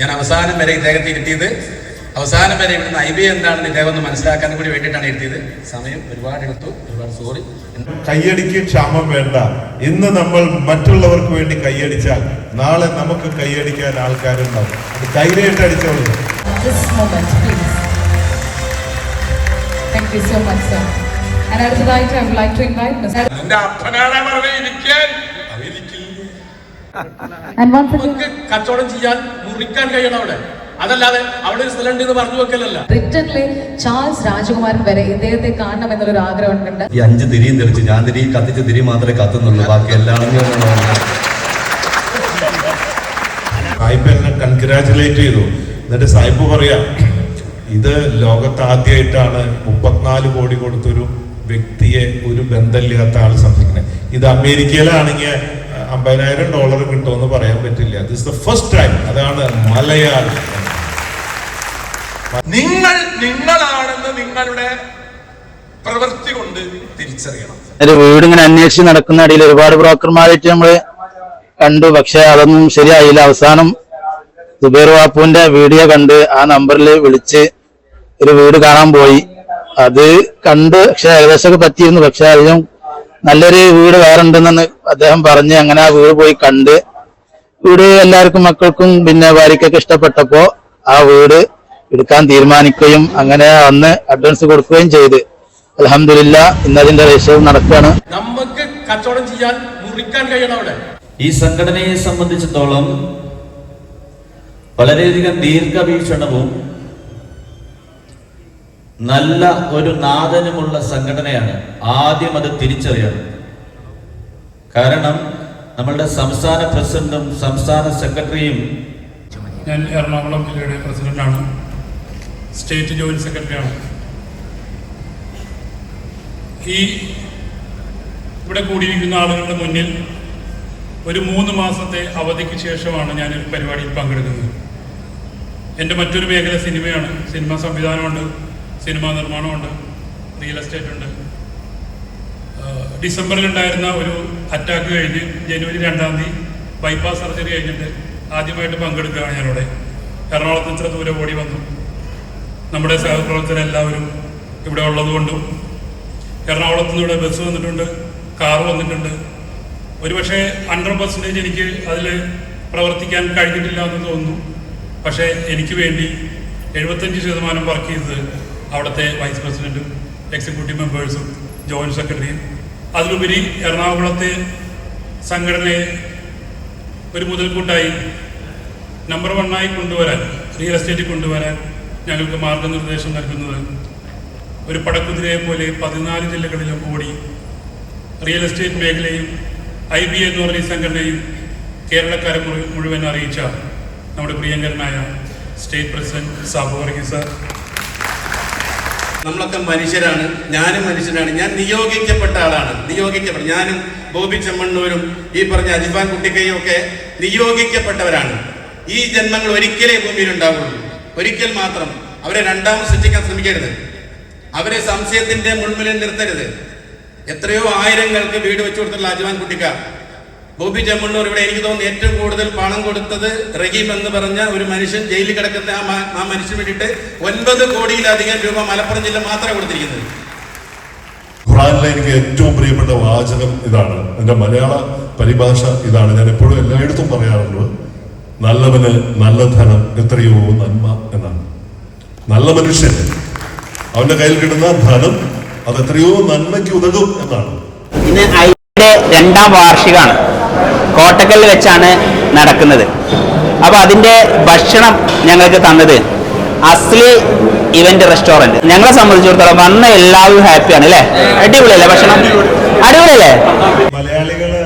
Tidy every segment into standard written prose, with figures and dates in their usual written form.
ഞാൻ അവസാനം വരെ ഇദ്ദേഹത്തെ ഇരുത്തിയത്, അവസാനം വരെ ഇവിടുന്ന് IB എന്താണെന്ന് ഇദ്ദേഹം ഒന്ന് മനസ്സിലാക്കാൻ കൂടി വേണ്ടിയിട്ടാണ് ഇരുത്തിയത്. സമയം ഒരുപാട് എടുത്തു, ഒരുപാട് സോറി. കയ്യടിക്ക് ക്ഷാമം വേണ്ട. ഇന്ന് നമ്മൾ മറ്റുള്ളവർക്ക് വേണ്ടി കയ്യടിച്ചാൽ നാളെ നമുക്ക് കയ്യടിക്കാൻ ആൾക്കാരുണ്ടാവും. അത് ധൈര്യമായിട്ട് അടിച്ചോളൂ. Thank you so much, sir. And അടുത്തതായിട്ട് I would like to invite Mr. And once again, കച്ചവടം ചെയ്യാൻ മുറിക്കാൻ കഴിയണം അവിടെ. അതല്ലാതെ അവിടെ ഒരു സ്ഥലം ഉണ്ടെന്ന് പറഞ്ഞു വെക്കലല്ല. ബ്രിട്ടനിലെ ചാൾസ് രാജകുമാരൻ വരെ ഇദ്ദേഹത്തെ കാണണം എന്നുള്ളൊരു ആഗ്രഹമുണ്ട്. ഈ 5 തിരിയും തെളിച്ച് ഞാൻ തിരി കത്തിച്ച തിരി മാത്രമേ കത്തുന്നുള്ളൂ, ബാക്കി എല്ലാം സായിപ്പ് എന്നെ കൺഗ്രാറ്റുലേറ്റ് ചെയ്തു. എന്നിട്ട് സായിപ്പ് പറയാം, ഇത് ലോകത്ത് ആദ്യമായിട്ടാണ് 34 കോടി കൊടുത്തൊരു വ്യക്തിയെ ഒരു ബന്ധമില്ലാത്ത ആൾ സംരക്ഷിക്കുന്നത്. ഇത് അമേരിക്കയിലാണെങ്കിൽ $50,000 കിട്ടുമെന്ന് പറയാൻ പറ്റില്ല. This the first time. അതാണ് മലയാളം. നിങ്ങളാണെന്ന് നിങ്ങളുടെ പ്രവൃത്തി കൊണ്ട് തിരിച്ചറിയണം. ഒരു വീട് ഇങ്ങനെ അന്വേഷിച്ച് നടക്കുന്ന ഇടയിൽ ഒരുപാട് ബ്രോക്കർമാരായിട്ട് നമ്മള് കണ്ടു. പക്ഷെ അതൊന്നും ശരിയായില്ല. അവസാനം സുബൈർ ബാപ്പുവിന്റെ വീഡിയോ കണ്ട് ആ നമ്പറിൽ വിളിച്ച് ഒരു വീട് കാണാൻ പോയി. അത് കണ്ട് പക്ഷെ ഏകദേശമൊക്കെ പറ്റിയിരുന്നു. പക്ഷെ അതിനും നല്ലൊരു വീട് വേറെ ഉണ്ടെന്ന് അദ്ദേഹം പറഞ്ഞ് അങ്ങനെ ആ വീട് പോയി കണ്ട് വീട് എല്ലാവർക്കും മക്കൾക്കും പിന്നെ ഭാര്യക്കൊക്കെ ഇഷ്ടപ്പെട്ടപ്പോ ആ വീട് എടുക്കാൻ തീരുമാനിക്കുകയും അങ്ങനെ അന്ന് അഡ്വാൻസ് കൊടുക്കുകയും ചെയ്ത് അൽഹംദുലില്ലാ ഇന്നതിന്റെ രജിസ്ട്രേഷൻ നടക്കുകയാണ്. നമുക്ക് കച്ചവടം ചെയ്യാൻ മുറിക്കാൻ കഴിയണം അവിടെ. ഈ സംഘടനയെ സംബന്ധിച്ചിടത്തോളം വളരെയധികം ദീർഘവീക്ഷണവും നല്ല ഒരു നാദനുമുള്ള സംഘടനയാണ്. ആദ്യം അത് തിരിച്ചറിയണം. കാരണം നമ്മളുടെ സംസ്ഥാന പ്രസിഡന്റും സംസ്ഥാന സെക്രട്ടറിയും, ഞാൻ എറണാകുളം ജില്ലയുടെ പ്രസിഡന്റാണ്, സ്റ്റേറ്റ് ജോയിന്റ് സെക്രട്ടറിയാണ്. ഈ ഇവിടെ കൂടിയിരിക്കുന്ന ആളുകളുടെ മുന്നിൽ ഒരു 3 മാസത്തെ അവധിക്ക് ശേഷമാണ് ഞാനൊരു പരിപാടിയിൽ പങ്കെടുക്കുന്നത്. എൻ്റെ മറ്റൊരു മേഖല സിനിമയാണ്. സിനിമാ സംവിധാനമുണ്ട്, സിനിമാ നിർമ്മാണമുണ്ട്, റിയൽ എസ്റ്റേറ്റ് ഉണ്ട്. ഡിസംബറിലുണ്ടായിരുന്ന ഒരു അറ്റാക്ക് കഴിഞ്ഞ് ജനുവരി 2-ാം തീയതി ബൈപ്പാസ് സർജറി കഴിഞ്ഞിട്ട് ആദ്യമായിട്ട് പങ്കെടുക്കുകയാണ് ഞാനിവിടെ. എറണാകുളത്ത് ഇത്ര ദൂരം ഓടി വന്നു. നമ്മുടെ സഹപ്രവർത്തകരെല്ലാവരും ഇവിടെ ഉള്ളതുകൊണ്ടും എറണാകുളത്ത് നിന്ന് ഇവിടെ ബസ് വന്നിട്ടുണ്ട്, കാർ വന്നിട്ടുണ്ട്. ഒരുപക്ഷെ 100% എനിക്ക് അതിൽ പ്രവർത്തിക്കാൻ കഴിഞ്ഞിട്ടില്ല എന്ന് തോന്നുന്നു. പക്ഷേ എനിക്ക് വേണ്ടി 75% വർക്ക് ചെയ്തത് അവിടുത്തെ വൈസ് പ്രസിഡന്റും എക്സിക്യൂട്ടീവ് മെമ്പേഴ്സും ജോയിന്റ് സെക്രട്ടറിയും, അതിലുപരി എറണാകുളത്തെ സംഘടനയെ ഒരു മുതൽക്കൂട്ടായി നമ്പർ 1 കൊണ്ടുവരാൻ, റിയൽ എസ്റ്റേറ്റ് കൊണ്ടുവരാൻ ഞങ്ങൾക്ക് മാർഗനിർദ്ദേശം നൽകുന്നത് ഒരു പടക്കുതിരയെ പോലെ 14 ജില്ലകളിലും ഓടി റിയൽ എസ്റ്റേറ്റ് മേഖലയും IB എന്ന് പറഞ്ഞ ഈ സംഘടനയും കേരളക്കാരെ മുഴുവൻ അറിയിച്ച നമ്മുടെ പ്രിയങ്കരനായ state president Sabu Varghese sir. നമ്മളൊക്കെ മനുഷ്യരാണ്, ഞാനും മനുഷ്യനാണ്. ഞാൻ നിയോഗിക്കപ്പെട്ട ആളാണ്. ഞാനും ബോബി ചെമ്മണ്ണൂരും ഈ പറഞ്ഞ അജിഫാൻ കുട്ടിക്കയും ഒക്കെ നിയോഗിക്കപ്പെട്ടവരാണ്. ഈ ജന്മങ്ങൾ ഒരിക്കലേ ഭൂമിയിൽ ഉണ്ടാവുള്ളൂ, ഒരിക്കൽ മാത്രം. അവരെ രണ്ടാമത് സൃഷ്ടിക്കാൻ ശ്രമിക്കരുത്. അവരെ സംശയത്തിന്റെ മുൾമുനയിൽ നിർത്തരുത്. എത്രയോ ആയിരങ്ങൾക്ക് വീട് വെച്ചു കൊടുത്തുള്ള അജിഫാൻ കുട്ടിക്ക, ബോബി ചെമ്മണ്ണൂർ, ഇവിടെ എനിക്ക് തോന്നുന്നു ഏറ്റവും കൂടുതൽ പണം കൊടുത്തത് റഹീം എന്ന് പറഞ്ഞ ഒരു മനുഷ്യൻ ജയിലിൽ കിടക്കുന്ന ആ മനുഷ്യന് വേണ്ടിയിട്ട് 9 കോടിയിലധികം രൂപ മലപ്പുറം ജില്ല മാത്രമേ കൊടുത്തിരിക്കുന്നത്. ഖുർആനിലെ എനിക്ക് ഏറ്റവും പ്രിയപ്പെട്ട വാചകം ഇതാണ്. എൻ്റെ മലയാള പരിഭാഷ ഇതാണ്. ഞാൻ എപ്പോഴും എല്ലായിടത്തും പറയാറുള്ളത്, നല്ലവന് നല്ല ധനം എത്രയോ നന്മ എന്നാണ്. നല്ല മനുഷ്യൻ അവന്റെ കയ്യിൽ കിട്ടുന്ന ധനം അത് എത്രയോ നന്മയ്ക്ക് ഉതകും എന്നാണ്. ഇന്ന് IBയുടെ 2ാം വാർഷികമാണ്. കോട്ടക്കലിൽ വെച്ചാണ് നടക്കുന്നത്. അപ്പോൾ അതിൻ്റെ ഭക്ഷണം ഞങ്ങൾക്ക് തന്നത് അസ്ലി ഇവന്റ് റെസ്റ്റോറൻറ്റ്. ഞങ്ങളെ സംബന്ധിച്ചിടത്തോളം വന്ന എല്ലാവരും ഹാപ്പിയാണ് അല്ലേ? അടിപൊളിയല്ലേ ഭക്ഷണം? അടിപൊളിയല്ലേ? മലയാളികള്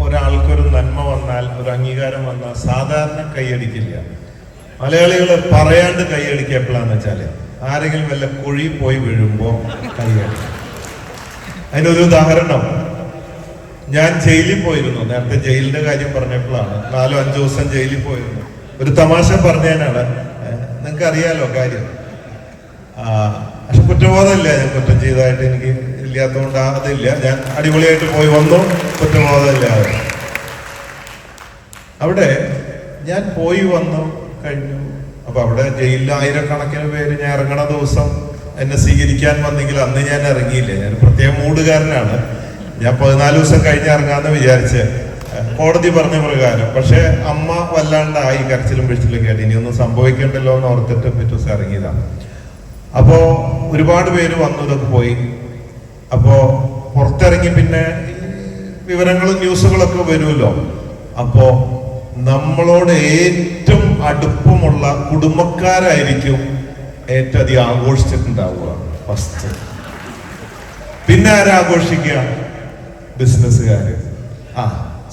ഒരാൾക്കൊരു നന്മ വന്നാൽ, ഒരു അംഗീകാരം വന്നാൽ സാധാരണ കൈയടിക്കില്ല. മലയാളികള് പറയാണ്ട് കൈയടിക്കുക എപ്പോഴാന്ന് വെച്ചാല് ആരെങ്കിലും വല്ല കുഴി പോയി വീഴുമ്പോ കൈയടിക്കും. അതിനൊരു ഉദാഹരണം, ഞാൻ ജയിലിൽ പോയിരുന്നു. നേരത്തെ ജയിലിന്റെ കാര്യം പറഞ്ഞപ്പോഴാണ്. 4-5 ദിവസം ജയിലിൽ പോയിരുന്നു. ഒരു തമാശ പറഞ്ഞതിനാണ്. നിങ്ങൾക്ക് അറിയാലോ കാര്യം. പക്ഷെ കുറ്റബോധമില്ല. ഞാൻ കുറ്റം ചെയ്തതായിട്ട് എനിക്ക് ഇല്ലാത്തതുകൊണ്ട് അതില്ല. ഞാൻ അടിപൊളിയായിട്ട് പോയി വന്നു, കുറ്റബോധമില്ലാതെ. അവിടെ ഞാൻ പോയി വന്നു കഴിഞ്ഞു. അപ്പൊ അവിടെ ജയിലിൽ ആയിരക്കണക്കിന് പേര് ഞാൻ ഇറങ്ങണ ദിവസം എന്നെ സ്വീകരിക്കാൻ വന്നെങ്കിൽ അന്ന് ഞാൻ ഇറങ്ങിയില്ല. ഞാൻ പ്രത്യേക മൂടുകാരനാണ്. ഞാൻ 14 ദിവസം കഴിഞ്ഞ് ഇറങ്ങാന്ന് വിചാരിച്ച് കോടതി പറഞ്ഞ പ്രകാരം. പക്ഷെ അമ്മ വല്ലാണ്ടായി, കരച്ചിലും പിടിച്ചിലും കേട്ട് ഇനിയൊന്നും സംഭവിക്കണ്ടല്ലോ എന്ന് ഓർത്തിട്ട് പിറ്റേ ദിവസം ഇറങ്ങിയതാണ്. അപ്പോ ഒരുപാട് പേര് വന്നു, ഇതൊക്കെ പോയി. അപ്പോ പുറത്തിറങ്ങി പിന്നെ വിവരങ്ങളും ന്യൂസുകളൊക്കെ വരുമല്ലോ. അപ്പോ നമ്മളോട് ഏറ്റവും അടുപ്പമുള്ള കുടുംബക്കാരായിരിക്കും ഏറ്റവും അധികം ആഘോഷിച്ചിട്ടുണ്ടാവുക ഫസ്റ്റ്. പിന്നെ ആരാഘോഷിക്കുക? ബിസിനസ്സുകാര്.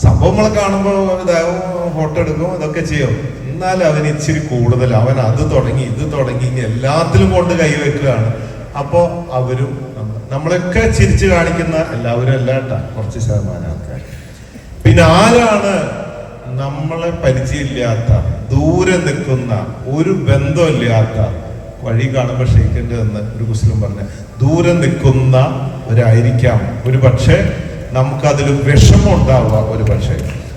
സംഭവങ്ങളെ കാണുമ്പോൾ ഇതാവും, ഫോട്ടോ എടുക്കും, ഇതൊക്കെ ചെയ്യും. എന്നാലും അവന് ഇച്ചിരി കൂടുതൽ, അവൻ അത് തുടങ്ങി ഇത് തുടങ്ങി എല്ലാത്തിലും കൊണ്ട് കൈവെക്കുകയാണ്. അപ്പോ അവരും നമ്മളൊക്കെ ചിരിച്ചു കാണിക്കുന്ന എല്ലാവരും അല്ലാട്ട കുറച്ച് ശതമാനം ആൾക്കാർ. പിന്നെ ആരാണ് നമ്മളെ പരിചയമില്ലാത്ത, ദൂരെ നിൽക്കുന്ന, ഒരു ബന്ധമില്ലാത്ത, വഴി കാണുമ്പോൾ ഷെയ്ക്കൻ്റെ എന്ന് ഒരു മുസ്ലിം പറഞ്ഞ ദൂരെ നിൽക്കുന്നവരായിരിക്കാം ഒരു പക്ഷേ നമുക്കതിൽ വിഷമം ഉണ്ടാവുക. ഒരു പക്ഷേ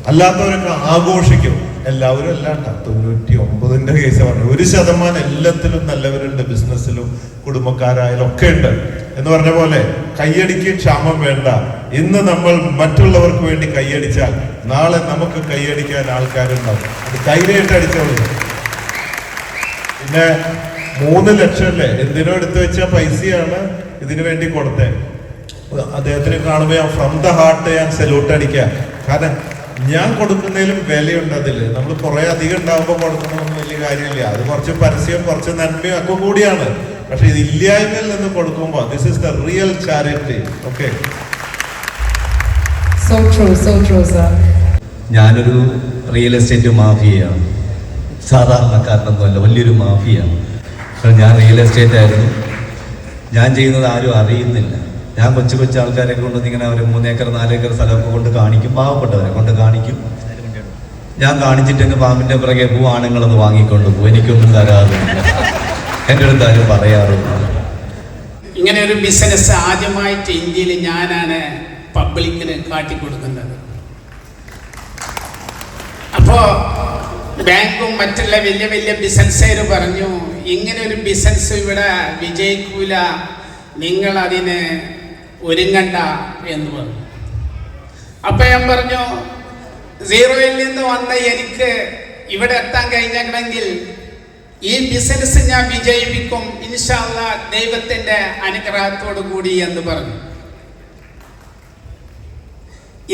അല്ലാത്തവരൊക്കെ ആഘോഷിക്കും. എല്ലാവരും അല്ലാണ്ട 99% കേസ് പറഞ്ഞു. 1% എല്ലാത്തിലും നല്ലവരുണ്ട്, ബിസിനസ്സിലും കുടുംബക്കാരായാലും ഒക്കെ ഉണ്ട്. എന്ന് പറഞ്ഞ പോലെ കയ്യടിക്ക് ക്ഷാമം വേണ്ട. ഇന്ന് നമ്മൾ മറ്റുള്ളവർക്ക് വേണ്ടി കയ്യടിച്ചാൽ നാളെ നമുക്ക് കയ്യടിക്കാൻ ആൾക്കാരുണ്ടാവും. അത് ധൈര്യമായിട്ട് അടിച്ചോളൂ. പിന്നെ 3 ലക്ഷം അല്ലേ എന്തിനോ എടുത്തു വെച്ച പൈസയാണ് ഇതിനു വേണ്ടി കൊടുത്തേ. അദ്ദേഹത്തിന് കാണുമ്പോൾ ഞാൻ ഫ്രം ദ ഹാർട്ട് ഞാൻ സല്യൂട്ട് അടിക്കാം. കാരണം ഞാൻ കൊടുക്കുന്നതിലും വിലയുണ്ട് അതിൽ. നമ്മൾ കുറെ അധികം ഉണ്ടാകുമ്പോൾ കൊടുക്കണമെന്ന് വലിയ കാര്യമില്ല. അത് കുറച്ച് പരസ്യവും കുറച്ച് നന്മയും ഒക്കെ കൂടിയാണ്. പക്ഷെ ഇത് ഇല്ലായ്മയിൽ നിന്ന് കൊടുക്കുമ്പോൾ this is the real charity. Okay, So true, sir. ഞാനൊരു റിയൽ എസ്റ്റേറ്റ് മാഫിയയാണ്. സാധാരണക്കാരനൊന്നുമല്ല, വലിയൊരു മാഫിയാണ്. ഞാൻ റിയൽ എസ്റ്റേറ്റ് ആയിരുന്നു. ഞാൻ ചെയ്യുന്നത് ആരും അറിയുന്നില്ല. ഞാൻ കൊച്ചു കൊച്ചു ആൾക്കാരെ കൊണ്ടൊന്ന് ഇങ്ങനെ ഒരു 3 ഏക്കർ 4 ഏക്കർ സ്ഥലമൊക്കെ കൊണ്ട് കാണിക്കും, പാവപ്പെട്ടവരെ കൊണ്ട് കാണിക്കും. ഞാൻ കാണിച്ചിട്ടങ്ങ് പാമ്പിന്റെ പിറകെ പോവും, ആണുങ്ങളൊന്ന് വാങ്ങിക്കൊണ്ട് പോകും. എനിക്കൊന്നും തരാതെ എൻ്റെ അടുത്ത് ആരും പറയാറില്ല. ഇങ്ങനെ ഒരു ബിസിനസ് ആദ്യമായിട്ട് ഇന്ത്യയിൽ ഞാനാണ് പബ്ലിക്കിന് കാട്ടിക്കൊടുക്കുന്നത്. അപ്പോൾ ബാങ്കും മറ്റുള്ള വലിയ വലിയ ബിസിനസ്സുകാർ പറഞ്ഞു, ഇങ്ങനെ ഒരു ബിസിനസ് ഇവിടെ വിജയിക്കൂല, നിങ്ങൾ അതിന് ഒരുങ്ങണ്ട എന്ന് പറഞ്ഞു. അപ്പം ഞാൻ പറഞ്ഞു, സീറോയിൽ നിന്ന് വന്ന എനിക്ക് ഇവിടെ എത്താൻ കഴിഞ്ഞെങ്കിൽ ഈ ബിസിനസ് ഞാൻ വിജയിപ്പിക്കും ഇൻഷാ അല്ലാഹ് ദൈവത്തിൻ്റെ അനുഗ്രഹത്തോടു കൂടി എന്ന് പറഞ്ഞു.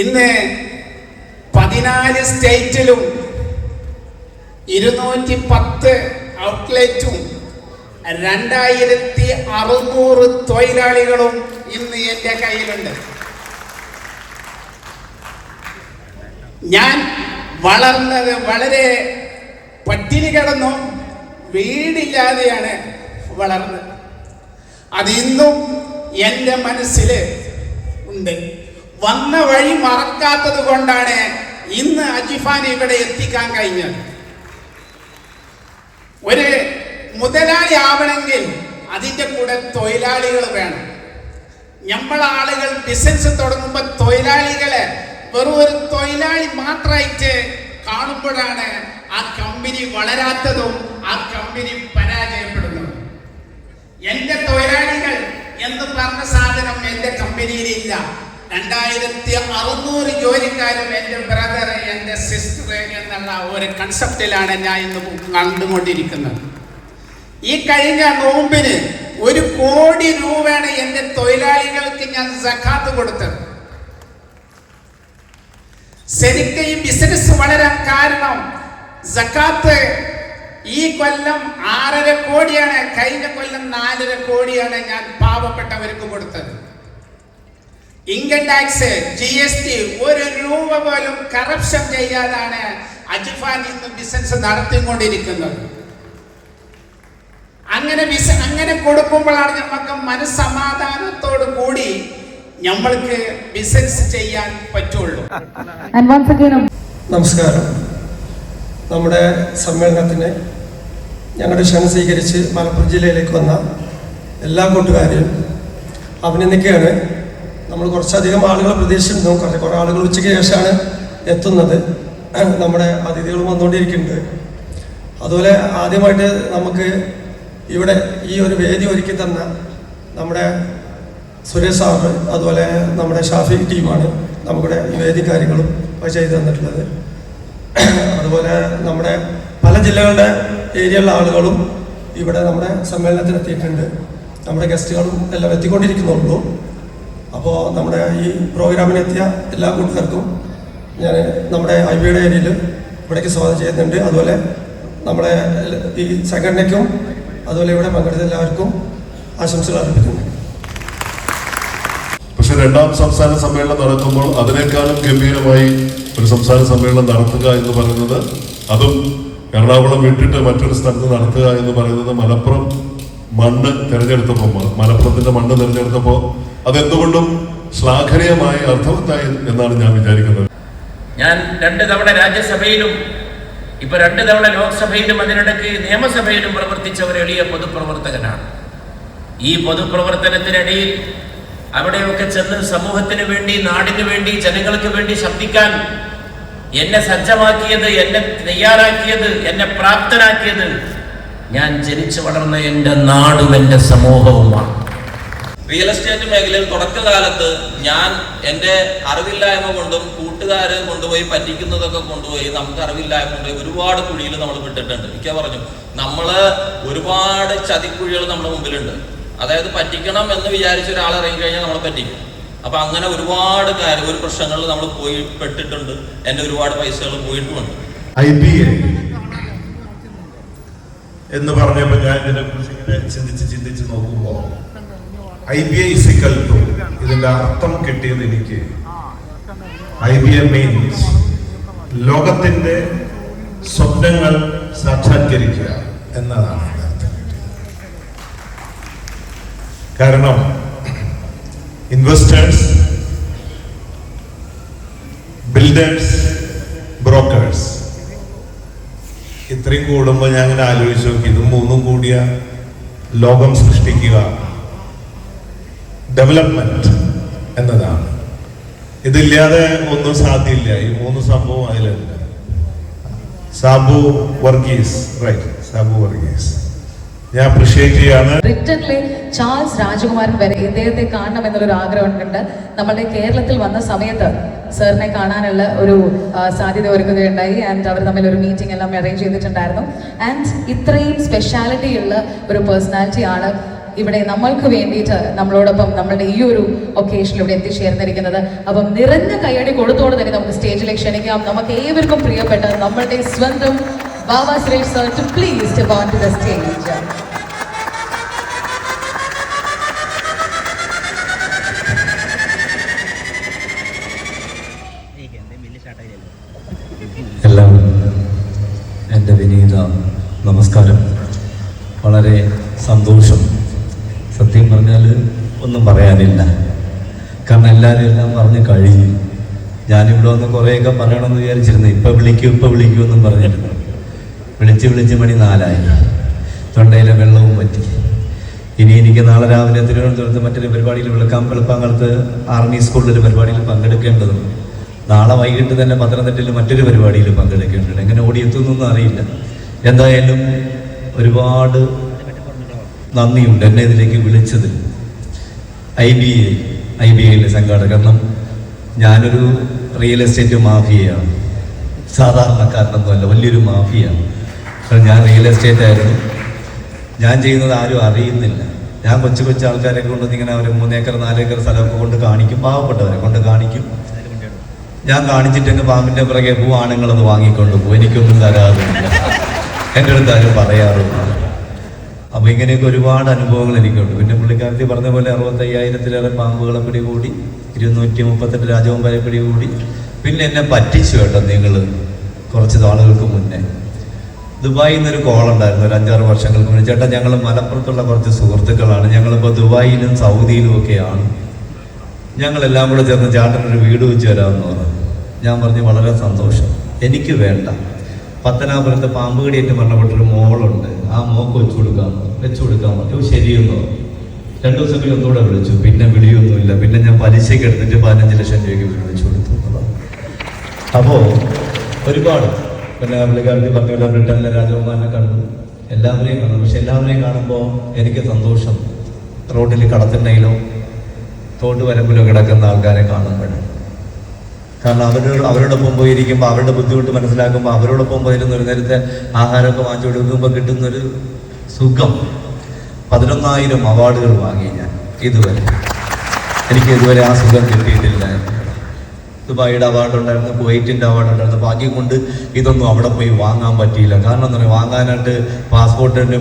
ഇന്ന് 14 സ്റ്റേറ്റിലും 210 ഔട്ട്ലെറ്റും 2600 തൊഴിലാളികളും ഇന്ന് എൻ്റെ കയ്യിലുണ്ട്. ഞാൻ വളർന്നത് വളരെ പട്ടിണി കിടന്നും വീടില്ലാതെയാണ് വളർന്നത്. അത് ഇന്നും എൻ്റെ മനസ്സിൽ ഉണ്ട്. വന്ന വഴി മറക്കാത്തത് കൊണ്ടാണ് ഇന്ന് അജിഫാൻ ഇവിടെ എത്തിക്കാൻ കഴിഞ്ഞത്. ഒരു മുതലാളി ആവണമെങ്കിൽ അതിൻ്റെ കൂടെ തൊഴിലാളികൾ വേണം. ആളുകൾ ബിസിനസ് തുടങ്ങുമ്പോൾ തൊഴിലാളികളെ വെറും ഒരു തൊഴിലാളി മാത്രമായിട്ട് കാണുമ്പോഴാണ് ആ കമ്പനി വളരാത്തതും ആ കമ്പനി പരാജയപ്പെടുന്നതും. എൻ്റെ തൊഴിലാളികൾ എന്ന് പറഞ്ഞ സാധനം എൻ്റെ കമ്പനിയിലില്ല. 2600 ജോലിക്കാരും എൻ്റെ ബ്രദർ, എൻ്റെ സിസ്റ്റർ എന്നുള്ള ഒരു കൺസെപ്റ്റിലാണ് ഞാൻ ഇന്ന് കണ്ടുകൊണ്ടിരിക്കുന്നത്. ഈ കഴിഞ്ഞ നോമ്പിന് 1 കോടി രൂപയാണ് എൻ്റെ തൊഴിലാളികൾക്ക് ഞാൻ സക്കാത്ത് കൊടുത്തത്. ശരിക്കും ഈ ബിസിനസ് വളരാൻ കാരണം സക്കാത്ത് ഈ കൊല്ലം 6.5 കോടിയാണ്, കഴിഞ്ഞ കൊല്ലം 4.5 കോടിയാണ് ഞാൻ പാവപ്പെട്ടവർക്ക് കൊടുത്തത്. ഇൻകം ടാക്സ്, GST 1 രൂപ പോലും കറപ്ഷൻ ചെയ്യാതാണ് അജിഫാൻ ഇന്ന് ബിസിനസ് നടത്തിക്കൊണ്ടിരിക്കുന്നത്. അങ്ങനെ കൊടുക്കുമ്പോഴാണ് നമുക്ക് മനസ്സമാധാനത്തോടു കൂടി നമ്മൾക്ക് ബിസിനസ് ചെയ്യാൻ പറ്റുള്ളൂ. നമസ്കാരം. നമ്മുടെ സമ്മേളനത്തിന് ഞങ്ങളുടെ ക്ഷണം സ്വീകരിച്ച് മലപ്പുറം ജില്ലയിലേക്ക് വന്ന എല്ലാ കൂട്ടുകാരെയും അഭിനന്ദിക്കുകയാണ്. നമ്മൾ കുറച്ചധികം ആളുകൾ പ്രതീക്ഷിച്ചിരുന്നു. കുറേ ആളുകൾ ഉച്ചയ്ക്ക് ശേഷമാണ് എത്തുന്നത്. നമ്മുടെ അതിഥികളും വന്നുകൊണ്ടിരിക്കുന്നുണ്ട്. അതുപോലെ ആദ്യമായിട്ട് നമുക്ക് ഇവിടെ ഈ ഒരു വേദി ഒരുക്കി തന്ന നമ്മുടെ സുരേഷ് സാറ്, അതുപോലെ നമ്മുടെ ഷാഫി ടീമാണ് നമ്മുടെ ഈ വേദി കാര്യങ്ങളും ചെയ്തു തന്നിട്ടുള്ളത്. അതുപോലെ നമ്മുടെ പല ജില്ലകളുടെ ഏരിയയിലുള്ള ആളുകളും ഇവിടെ നമ്മുടെ സമ്മേളനത്തിനെത്തിയിട്ടുണ്ട്. നമ്മുടെ ഗസ്റ്റുകളും എല്ലാം എത്തിക്കൊണ്ടിരിക്കുന്നുള്ളൂ. അപ്പോൾ നമ്മുടെ ഈ പ്രോഗ്രാമിനെത്തിയ എല്ലാ കൂട്ടുകാർക്കും ഞാൻ നമ്മുടെ IBയുടെ ഏരിയയിൽ ഇവിടേക്ക് സ്വാഗതം ചെയ്യുന്നുണ്ട്. അതുപോലെ നമ്മുടെ ഈ സംഘടനയ്ക്കും അതുപോലെ ഇവിടെ പങ്കെടുത്ത എല്ലാവർക്കും ആശംസകൾ അർപ്പിക്കുന്നു. പക്ഷെ രണ്ടാം സംസ്ഥാന സമ്മേളനം നടക്കുമ്പോൾ അതിനേക്കാളും ഗംഭീരമായി ഒരു സംസ്ഥാന സമ്മേളനം നടത്തുക എന്ന് പറയുന്നത്, അതും എറണാകുളം വിട്ടിട്ട് മറ്റൊരു സ്ഥലത്ത് നടത്തുക എന്ന് പറയുന്നത്, മലപ്പുറം മണ്ണ് തിരഞ്ഞെടുത്തപ്പോൾ, മലപ്പുറത്തിന്റെ മണ്ണ് തിരഞ്ഞെടുത്തപ്പോൾ അതെന്തുകൊണ്ടും ശ്ലാഘനീയമായി അർത്ഥവത്തായി എന്നാണ് ഞാൻ വിചാരിക്കുന്നത്. ഞാൻ 2 തവണ രാജ്യസഭയിലും ഇപ്പൊ 2 തവണ ലോക്സഭയിലും അതിനിടയ്ക്ക് നിയമസഭയിലും പ്രവർത്തിച്ച ഒരു എളിയ പൊതുപ്രവർത്തകനാണ്. ഈ പൊതുപ്രവർത്തനത്തിനിടയിൽ അവിടെയൊക്കെ ചെന്ന് സമൂഹത്തിന് വേണ്ടി, നാടിന് വേണ്ടി, ജനങ്ങൾക്ക് വേണ്ടി ശബ്ദിക്കാൻ എന്നെ സജ്ജമാക്കിയത്, എന്നെ തയ്യാറാക്കിയത്, എന്നെ പ്രാപ്തനാക്കിയത് ഞാൻ ജനിച്ചു വളർന്ന എൻ്റെ നാടും എൻ്റെ സമൂഹവുമാണ്. റിയൽ എസ്റ്റേറ്റ് മേഖലയിൽ തുടക്കകാലത്ത് ഞാൻ എൻ്റെ അറിവില്ലായ്മ കൊണ്ടും കൂട്ടുകാരെ കൊണ്ടുപോയി പറ്റിക്കുന്നതൊക്കെ കൊണ്ടുപോയി നമുക്ക് അറിവില്ലായ്മ കൊണ്ടുപോയി ഒരുപാട് കുഴിയിൽ നമ്മൾ വിട്ടിട്ടുണ്ട്. എനിക്ക് പറഞ്ഞു, നമ്മള് ഒരുപാട് ചതിക്കുഴികൾ നമ്മുടെ മുമ്പിലുണ്ട്. അതായത് പറ്റിക്കണം എന്ന് വിചാരിച്ച ഒരാൾ ഇറങ്ങി കഴിഞ്ഞാൽ നമ്മളെ പറ്റിക്കും. അപ്പൊ അങ്ങനെ ഒരുപാട് ഒരു പ്രശ്നങ്ങളിൽ നമ്മൾ പോയി പെട്ടിട്ടുണ്ട്. എൻ്റെ ഒരുപാട് പൈസകൾ പോയിട്ടുമുണ്ട്. IBA എന്ന് പറഞ്ഞപ്പോൾ ഞാൻ ഇതിനെക്കുറിച്ച് ഇങ്ങനെ ചിന്തിച്ച് നോക്കുമ്പോൾ IBA ഇതിന്റെ അർത്ഥം കിട്ടിയത് എനിക്ക്, IBA മീൻസ് ലോകത്തിന്റെ സ്വപ്നങ്ങൾ സാക്ഷാത്കരിക്കുക എന്നതാണ് അർത്ഥം. കാരണം ഇൻവെസ്റ്റേഴ്സ്, ബിൽഡേഴ്സ്, ബ്രോക്കേഴ്സ് ഇത്രയും കൂടുമ്പോൾ ഞാൻ ഇങ്ങനെ ആലോചിച്ച് നോക്കി, ഇതും 3 കൂടിയ ലോകം സൃഷ്ടിക്കുക, ഡെവലപ്മെന്റ് എന്നതാണ്. ഇതില്ലാതെ ഒന്നും സാധ്യമില്ല. ഈ 3 സംഭവം അതിലുണ്ട്. സാബു വർഗീസ്, റൈറ്റ്, സാബു വർഗീസ് ഞാൻ അപ്രിഷിയേറ്റ് ചെയ്യാണ്. ബ്രിട്ടനിലെ ചാൾസ് രാജകുമാരൻ വരെ ഇദ്ദേഹത്തെ കാണണം എന്നുള്ളൊരു ആഗ്രഹം കൊണ്ട് നമ്മുടെ കേരളത്തിൽ വന്ന സമയത്ത് സാറിനെ കാണാനുള്ള ഒരു സാധ്യത ഒരുക്കുകയുണ്ടായി. ആൻഡ് അവർ തമ്മിൽ ഒരു മീറ്റിംഗ് എല്ലാം അറേഞ്ച് ചെയ്തിട്ടുണ്ടായിരുന്നു. ആൻഡ് ഇത്രയും സ്പെഷ്യാലിറ്റി ഉള്ള ഒരു പേഴ്സണാലിറ്റി ആണ് ഇവിടെ നമ്മൾക്ക് വേണ്ടിയിട്ട് നമ്മളോടൊപ്പം നമ്മളുടെ ഈ ഒരു ഒക്കേഷനിൽ ഇവിടെ എത്തിച്ചേർന്നിരിക്കുന്നത്. അപ്പം നിറഞ്ഞ കൈയടി കൊടുത്തോടെ തന്നെ നമുക്ക് സ്റ്റേജിലേക്ക് ക്ഷണിക്കാം. നമുക്ക് ഏവർക്കും പ്രിയപ്പെട്ട നമ്മളുടെ സ്വന്തം Baba Suresh sir to please step on to the stage. എല്ലാവരും എൻ്റെ വിനീത നമസ്കാരം. വളരെ സന്തോഷം. സത്യം പറഞ്ഞാൽ ഒന്നും പറയാനില്ല. കാരണം എല്ലാവരും എല്ലാം പറഞ്ഞ് കഴിഞ്ഞു. ഞാനിവിടെ വന്ന് കുറേയൊക്കെ പറയണമെന്ന് വിചാരിച്ചിരുന്നു. ഇപ്പം വിളിക്കൂ എന്നും പറഞ്ഞിരുന്നു. വിളിച്ച് മണി 4 തൊണ്ടയിലെ വെള്ളവും പറ്റി. ഇനി എനിക്ക് നാളെ രാവിലെ തിരുവനന്തപുരത്ത് മറ്റൊരു പരിപാടിയിൽ വെളുപ്പാങ്കാലത്ത് ആർമി സ്കൂളിലൊരു പരിപാടിയിൽ പങ്കെടുക്കേണ്ടതുണ്ട്. നാളെ വൈകിട്ട് തന്നെ പത്തനംതിട്ടയിൽ മറ്റൊരു പരിപാടിയിൽ പങ്കെടുക്കേണ്ടതുണ്ട്. എങ്ങനെ ഓടിയെത്തുന്നൊന്നും അറിയില്ല. എന്തായാലും ഒരുപാട് നന്ദിയുണ്ട് എന്നെ ഇതിലേക്ക് വിളിച്ചതിൽ. IBA സംഘാടകർ. കാരണം ഞാനൊരു റിയൽ എസ്റ്റേറ്റ് മാഫിയയാണ്, സാധാരണക്കാരനൊന്നുമല്ല, വലിയൊരു മാഫിയാണ്. കാരണം ഞാൻ റിയൽ എസ്റ്റേറ്റ് ആയിരുന്നു. ഞാൻ ചെയ്യുന്നത് ആരും അറിയുന്നില്ല. ഞാൻ കൊച്ചു ആൾക്കാരെ കൊണ്ട് ഇങ്ങനെ ഒരു 3 ഏക്കർ 4 ഏക്കർ സ്ഥലമൊക്കെ കൊണ്ട് കാണിക്കും, പാവപ്പെട്ടവരെ കൊണ്ട് കാണിക്കും. ഞാൻ കാണിച്ചിട്ടൊക്കെ പാമ്പിൻ്റെ പിറകെ ആണുങ്ങളൊന്ന് വാങ്ങിക്കൊണ്ട് പോകും. എനിക്കൊന്നും തരാറില്ല, എൻ്റെ അടുത്ത് ആരും പറയാറില്ല. അപ്പോൾ ഇങ്ങനെയൊക്കെ ഒരുപാട് അനുഭവങ്ങൾ എനിക്കുണ്ട്. പിന്നെ പുള്ളിക്കാരത്തി പറഞ്ഞ പോലെ 65,000-ലേറെ പാമ്പുകളെ പിടികൂടി, 238 രാജവമ്പരെ പിടികൂടി. പിന്നെ എന്നെ പറ്റിച്ചു കേട്ടോ നിങ്ങൾ. കുറച്ച് നാളുകൾക്ക് മുന്നേ ദുബായിൽ നിന്നൊരു കോൾ ഉണ്ടായിരുന്നു, ഒരു 5-6 വർഷങ്ങൾക്ക് മുന്നേ. ചേട്ടാ, ഞങ്ങൾ മലപ്പുറത്തുള്ള കുറച്ച് സുഹൃത്തുക്കളാണ്, ഞങ്ങളിപ്പോൾ ദുബായിലും സൗദിയിലും ഒക്കെയാണ്, ഞങ്ങളെല്ലാം കൂടെ ചേർന്ന് ചേട്ടനൊരു വീട് വെച്ച് തരാമെന്ന് പറഞ്ഞു. ഞാൻ പറഞ്ഞു വളരെ സന്തോഷം, എനിക്ക് വേണ്ട. പത്തനാപുരത്ത് പാമ്പ് കടിയേറ്റ് മരണപ്പെട്ടൊരു മോളുണ്ട്, ആ മോക്ക് വെച്ചു കൊടുക്കാൻ പറഞ്ഞു. ശരിയെന്ന് പറഞ്ഞു. 2 ദിവസം കഴിഞ്ഞ് ഒന്നുകൂടെ വിളിച്ചു. പിന്നെ വിളിയൊന്നുമില്ല. പിന്നെ ഞാൻ പലിശയ്ക്ക് എടുത്തിട്ട് 15 ലക്ഷം രൂപയ്ക്ക് വീട് വെച്ചു കൊടുത്തു. അപ്പോൾ ഒരുപാട് പിന്നെ പുള്ളിക്കാരത്തി പറഞ്ഞ പോലെ ബ്രിട്ടനിലെ രാജകുമാരനെ കണ്ടു, എല്ലാവരെയും കാണും. പക്ഷെ എല്ലാവരെയും കാണുമ്പോൾ എനിക്ക് സന്തോഷം റോഡിൽ കടത്തിണ്ണയിലോ തോട്ട് വരമ്പിലോ കിടക്കുന്ന ആൾക്കാരെ കാണുമ്പോഴാണ്. കാരണം അവരോടൊപ്പം പോയിരിക്കുമ്പോൾ അവരുടെ ബുദ്ധിമുട്ട് മനസ്സിലാക്കുമ്പോൾ അവരോടൊപ്പം പോയിരുന്ന ഒരു നേരത്തെ ആഹാരമൊക്കെ വാങ്ങിച്ചു കൊടുക്കുമ്പോൾ കിട്ടുന്നൊരു സുഖം. 11,000 അവാർഡുകൾ വാങ്ങി ഞാൻ ഇതുവരെ. എനിക്ക് ഇതുവരെ ആ സുഖം കിട്ടിയിട്ടില്ല. ദുബായിയുടെ അവാർഡ് ഉണ്ടായിരുന്നു, കുവൈറ്റിൻ്റെ അവാർഡ് ഉണ്ടായിരുന്നു. ഭാഗ്യം കൊണ്ട് ഇതൊന്നും അവിടെ പോയി വാങ്ങാൻ പറ്റിയില്ല. കാരണം എന്താ പറയുക, വാങ്ങാനായിട്ട് പാസ്പോർട്ടിന്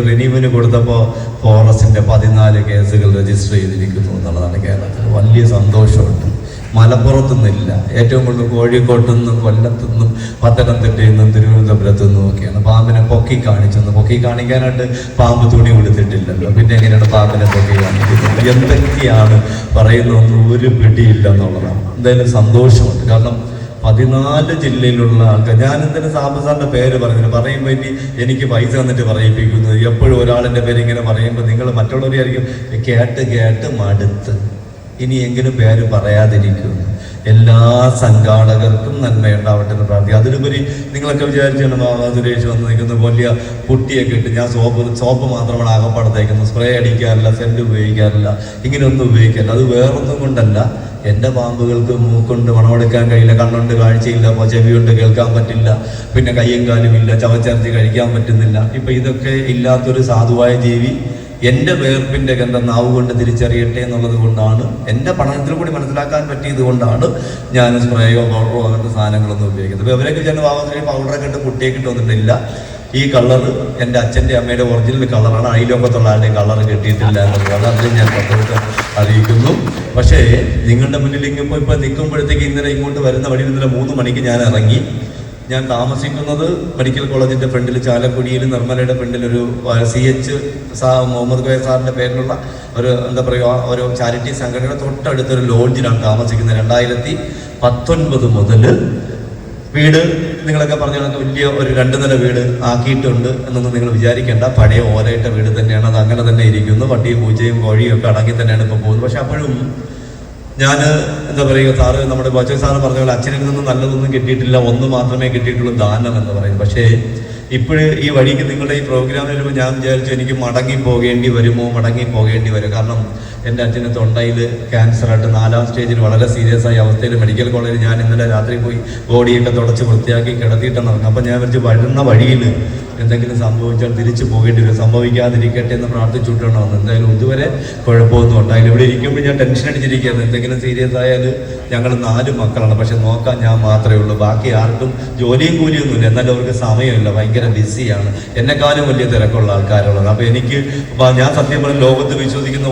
റിന്യൂവിന് കൊടുത്തപ്പോൾ ഫോറസ്റ്റിൻ്റെ 14 കേസുകൾ രജിസ്റ്റർ ചെയ്തിരിക്കുന്നു എന്നുള്ളതാണ് കേരളത്തിൽ. വലിയ സന്തോഷമുണ്ട്. മലപ്പുറത്തുനിന്നില്ല, ഏറ്റവും കൂടുതൽ കോഴിക്കോട്ടു നിന്നും കൊല്ലത്തു നിന്നും പത്തനംതിട്ടയിൽ നിന്നും തിരുവനന്തപുരത്തു നിന്നും ഒക്കെയാണ്. പാമ്പിനെ പൊക്കി കാണിച്ചെന്ന്. പൊക്കി കാണിക്കാനായിട്ട് പാമ്പ് തുണി കൊടുത്തിട്ടില്ലല്ലോ, പിന്നെ എങ്ങനെയാണ് പാമ്പിനെ പൊക്കി കാണിക്കുന്നത്? എന്തൊക്കെയാണ് പറയുന്നതൊന്നും ഒരു പിടിയില്ല എന്നുള്ളതാണ്. എന്തായാലും സന്തോഷമുണ്ട്. കാരണം 14 ജില്ലയിലുള്ള ആൾക്കാർ. ഞാൻ എന്തിനു സാബു സാറിന്റെ പേര് പറയുമ്പോൾ ഇനി എനിക്ക് പൈസ തന്നിട്ട് പറയിപ്പിക്കുന്നത്. എപ്പോഴും ഒരാളിന്റെ പേര് ഇങ്ങനെ പറയുമ്പോൾ നിങ്ങൾ മറ്റുള്ളവരെയായിരിക്കും കേട്ട് മടുത്ത് ഇനിയെങ്കിലും പേര് പറയാതിരിക്കുന്നു. എല്ലാ സംഘാടകർക്കും നന്മയുണ്ടാവട്ടെ എന്ന് പ്രാർത്ഥിക്കും. അതിലുപരി നിങ്ങളൊക്കെ വിചാരിച്ചാണ് സുരേഷ് വന്ന് നിൽക്കുന്ന വലിയ പുട്ടിയൊക്കെ ഇട്ട് ഞാൻ സോപ്പ് മാത്രമാണ് ആകപ്പാടത്തേക്കുന്നത്, സ്പ്രേ അടിക്കാറില്ല, സെന്റ് ഉപയോഗിക്കാറില്ല, ഇങ്ങനെയൊന്നും ഉപയോഗിക്കാറില്ല. അത് വേറൊന്നും കൊണ്ടല്ല, എൻ്റെ പാമ്പുകൾക്ക് മൂക്കൊണ്ട് മണമെടുക്കാൻ കഴിയില്ല, കണ്ണുകൊണ്ട് കാഴ്ചയില്ല, ചെവി കൊണ്ട് കേൾക്കാൻ പറ്റില്ല, പിന്നെ കയ്യും കാലും ഇല്ല, ചവച്ചരച്ച് കഴിക്കാൻ പറ്റുന്നില്ല. ഇപ്പം ഇതൊക്കെ ഇല്ലാത്തൊരു സാധുവായ ജീവി എൻ്റെ വേർപ്പിൻ്റെ ഗന്ധം നാവ് കൊണ്ട് തിരിച്ചറിയട്ടെ എന്നുള്ളത് കൊണ്ടാണ്, എൻ്റെ പഠനത്തിൽ കൂടി മനസ്സിലാക്കാൻ പറ്റിയത് കൊണ്ടാണ് ഞാൻ സ്പ്രേയോ പൗഡറോ അങ്ങനത്തെ സാധനങ്ങളൊന്നും ഉപയോഗിക്കുന്നത്. ഇപ്പോൾ അവരൊക്കെ ചെന്ന് വാങ്ങുന്ന പൗഡറൊക്കെ ഇട്ട് കുട്ടിയൊക്കെ ഇട്ടൊന്നിട്ടില്ല. ഈ കളറ് എൻ്റെ അച്ഛൻ്റെ അമ്മയുടെ ഒറിജിനൽ കളറാണ്, അയലോക്കത്തുള്ള ആരുടെയും കളർ കിട്ടിയിട്ടില്ല എന്നുള്ളത് അതിൽ ഞാൻ പ്രത്യേകം അറിയിക്കുന്നു. പക്ഷേ നിങ്ങളുടെ മുന്നിൽ ഇപ്പോൾ നിൽക്കുമ്പോഴത്തേക്ക് ഇന്നലെ ഇങ്ങോട്ട് വരുന്ന വഴി ഇന്നലെ 3 മണിക്ക് ഞാൻ ഇറങ്ങി. ഞാൻ താമസിക്കുന്നത് മെഡിക്കൽ കോളേജിൻ്റെ ഫ്രണ്ടിൽ ചാലക്കുടിയിൽ നിർമ്മലയുടെ ഫ്രണ്ടിൽ ഒരു CH മുഹമ്മദ് ഖോയ സാറിൻ്റെ പേരിലുള്ള ഒരു എന്താ പറയുക ഒരു ചാരിറ്റി സംഘടനയുടെ തൊട്ടടുത്തൊരു ലോഡ്ജിലാണ് താമസിക്കുന്നത്. 2019 മുതൽ വീട് നിങ്ങളൊക്കെ പറഞ്ഞ വലിയ ഒരു 2 നില വീട് ആക്കിയിട്ടുണ്ട് എന്നൊന്നും നിങ്ങൾ വിചാരിക്കേണ്ട. പഴയ ഓലയിട്ട വീട് തന്നെയാണ്, അത് അങ്ങനെ തന്നെ ഇരിക്കുന്നു. പട്ടിയും പൂച്ചയും കോഴിയും ഒക്കെ അടങ്ങി തന്നെയാണ് ഇപ്പോൾ പോകുന്നത്. പക്ഷെ അപ്പോഴും ഞാൻ എന്താ പറയുക, സാറ് നമ്മുടെ ബച്ചൻ സാറ് പറഞ്ഞ പോലെ അച്ഛനിൽ നിന്നും നല്ലതൊന്നും കിട്ടിയിട്ടില്ല, ഒന്ന് മാത്രമേ കിട്ടിയിട്ടുള്ളൂ, ദാനം എന്ന് പറയും. പക്ഷേ ഇപ്പോഴ് ഈ വഴിക്ക് നിങ്ങളുടെ ഈ പ്രോഗ്രാമിൽ വരുമ്പോൾ ഞാൻ വിചാരിച്ചു എനിക്ക് മടങ്ങി പോകേണ്ടി വരും. കാരണം എൻ്റെ അച്ഛന് തൊണ്ടയിൽ ക്യാൻസറായിട്ട് 4ാം സ്റ്റേജിൽ വളരെ സീരിയസ് ആയ അവസ്ഥയിൽ മെഡിക്കൽ കോളേജിൽ ഞാൻ ഇന്നലെ രാത്രി പോയി ബോഡിയൊക്കെ തുടച്ച് വൃത്തിയാക്കി കിടത്തിയിട്ടാണ് നടക്കുന്നത്. അപ്പം ഞാൻ വിളിച്ച് വരുന്ന വഴിയിൽ എന്തെങ്കിലും സംഭവിച്ചാൽ തിരിച്ചു പോകേണ്ടി വരും, സംഭവിക്കാതിരിക്കട്ടെ എന്ന് പ്രാർത്ഥിച്ചുകൊണ്ടാണ് വന്നത്. എന്തായാലും ഇതുവരെ കുഴപ്പമൊന്നും ഉണ്ടായില്ല. ഇവിടെ ഇരിക്കുമ്പോൾ ഞാൻ ടെൻഷൻ അടിച്ചിരിക്കുകയാണ്. എന്തെങ്കിലും സീരിയസ് ആയാൽ ഞങ്ങൾ 4 മക്കളാണ്, പക്ഷെ നോക്കാൻ ഞാൻ മാത്രമേ ഉള്ളൂ. ബാക്കി ആർക്കും ജോലിയും കൂലിയൊന്നുമില്ല, എന്നാലും അവർക്ക് സമയമില്ല, ഭയങ്കര ബിസിയാണ്. എന്നെക്കാളും വലിയ തിരക്കുള്ള ആൾക്കാരുള്ളത്. അപ്പോൾ എനിക്ക് ഞാൻ സത്യം പറഞ്ഞ ലോകത്ത് വിശ്വസിക്കുന്ന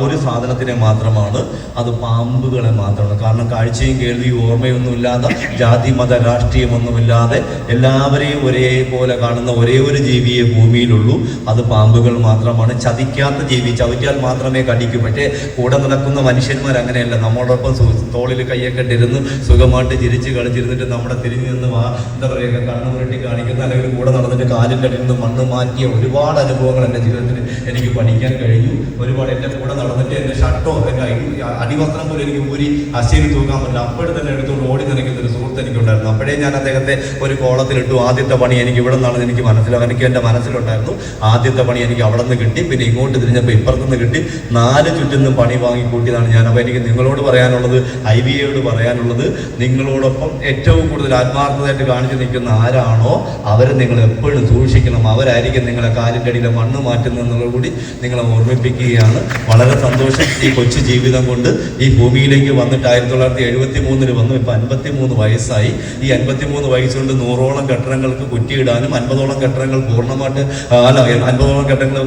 ഒരു സാധനത്തിനെ മാത്രമാണ്, അത് പാമ്പുകളെ മാത്രമാണ്. കാരണം കാഴ്ചയും കേൾവിയും ഓർമ്മയൊന്നും ഇല്ലാതെ, ജാതി മത രാഷ്ട്രീയമൊന്നുമില്ലാതെ എല്ലാവരെയും ഒരേപോലെ കാണുന്ന ഒരേ ഒരു ജീവിയെ ഭൂമിയിലുള്ളൂ, അത് പാമ്പുകൾ മാത്രമാണ്. ചതിക്കാത്ത ജീവി, ചവിറ്റാൽ മാത്രമേ കടിക്കൂ. പക്ഷേ കൂടെ നടക്കുന്ന മനുഷ്യന്മാർ അങ്ങനെയല്ല. നമ്മളോടൊപ്പം തോളിൽ കയ്യൊക്കെ ഇട്ടിരുന്ന് സുഖമായിട്ട് ചിരിച്ച് കളിച്ചിരുന്നിട്ട് നമ്മുടെ തിരിഞ്ഞു നിന്ന് എന്താ പറയുക കണ്ണു പുരട്ടി കാണിക്കുന്ന, അല്ലെങ്കിൽ കൂടെ നടന്നിട്ട് കാലിൻ്റെ അടിയിൽ നിന്ന് മണ്ണ് മാറ്റിയ ഒരുപാട് അനുഭവങ്ങൾ എൻ്റെ ജീവിതത്തിൽ എനിക്ക് പഠിക്കാൻ കഴിഞ്ഞു. ഒരുപാട് എൻ്റെ കൂടെ നടന്നിട്ട് എൻ്റെ ഷർട്ടോ എൻ്റെ അടിവസ്ത്രം പോലും എനിക്ക് ഊരി അശയിൽ തൂക്കാൻ പറ്റില്ല, അപ്പോഴും തന്നെ എടുത്തുകൊണ്ട് ഓടി നിൽക്കുന്ന ഒരു സുഹൃത്ത് എനിക്കുണ്ടായിരുന്നു. അപ്പോഴേ ഞാൻ അദ്ദേഹത്തെ ഒരു കോളത്തിലിട്ടു. ആദ്യത്തെ പണി എനിക്ക് ഇവിടെ നിന്നാണെന്ന് എനിക്ക് മനസ്സിലാവും. എനിക്ക് എൻ്റെ മനസ്സിലുണ്ടായിരുന്നു ആദ്യത്തെ പണി എനിക്ക് അവിടെ നിന്ന് കിട്ടി, പിന്നെ ഇങ്ങോട്ട് തിരിഞ്ഞപ്പോൾ ഇപ്പുറത്തുനിന്ന് കിട്ടി. 4 ചുറ്റിനും പണി വാങ്ങി കൂട്ടിയതാണ് ഞാൻ. അപ്പോൾ എനിക്ക് നിങ്ങളോട് പറയാനുള്ളത്, IBAയോട് പറയാനുള്ളത്, നിങ്ങളോടൊപ്പം ഏറ്റവും കൂടുതൽ ആത്മാർത്ഥതയായിട്ട് കാണിച്ചു നിൽക്കുന്ന ആരാണോ അവരെ നിങ്ങൾ എപ്പോഴും സൂക്ഷിക്കണം. അവരായിരിക്കും നിങ്ങളെ കാലിൻ്റെ അടിയിലെ മണ്ണ് മാറ്റുന്നതെന്നുള്ളത് കൂടി നിങ്ങളെ ഓർമ്മിപ്പിക്കുകയാണ്. വളരെ സന്തോഷം. ഈ കൊച്ചു ജീവിതം കൊണ്ട് ഈ ഭൂമിയിലേക്ക് വന്നിട്ട് 1973 വന്നു. ഇപ്പം 53 വയസ്സായി. ഈ 53 വയസ്സുകൊണ്ട് 100ഓളം കെട്ടിടങ്ങൾക്ക് കുറ്റിയിടാനും 50ഓളം കെട്ടിടങ്ങൾ പൂർണ്ണമായിട്ട് 50ഓളം കെട്ടിടങ്ങൾ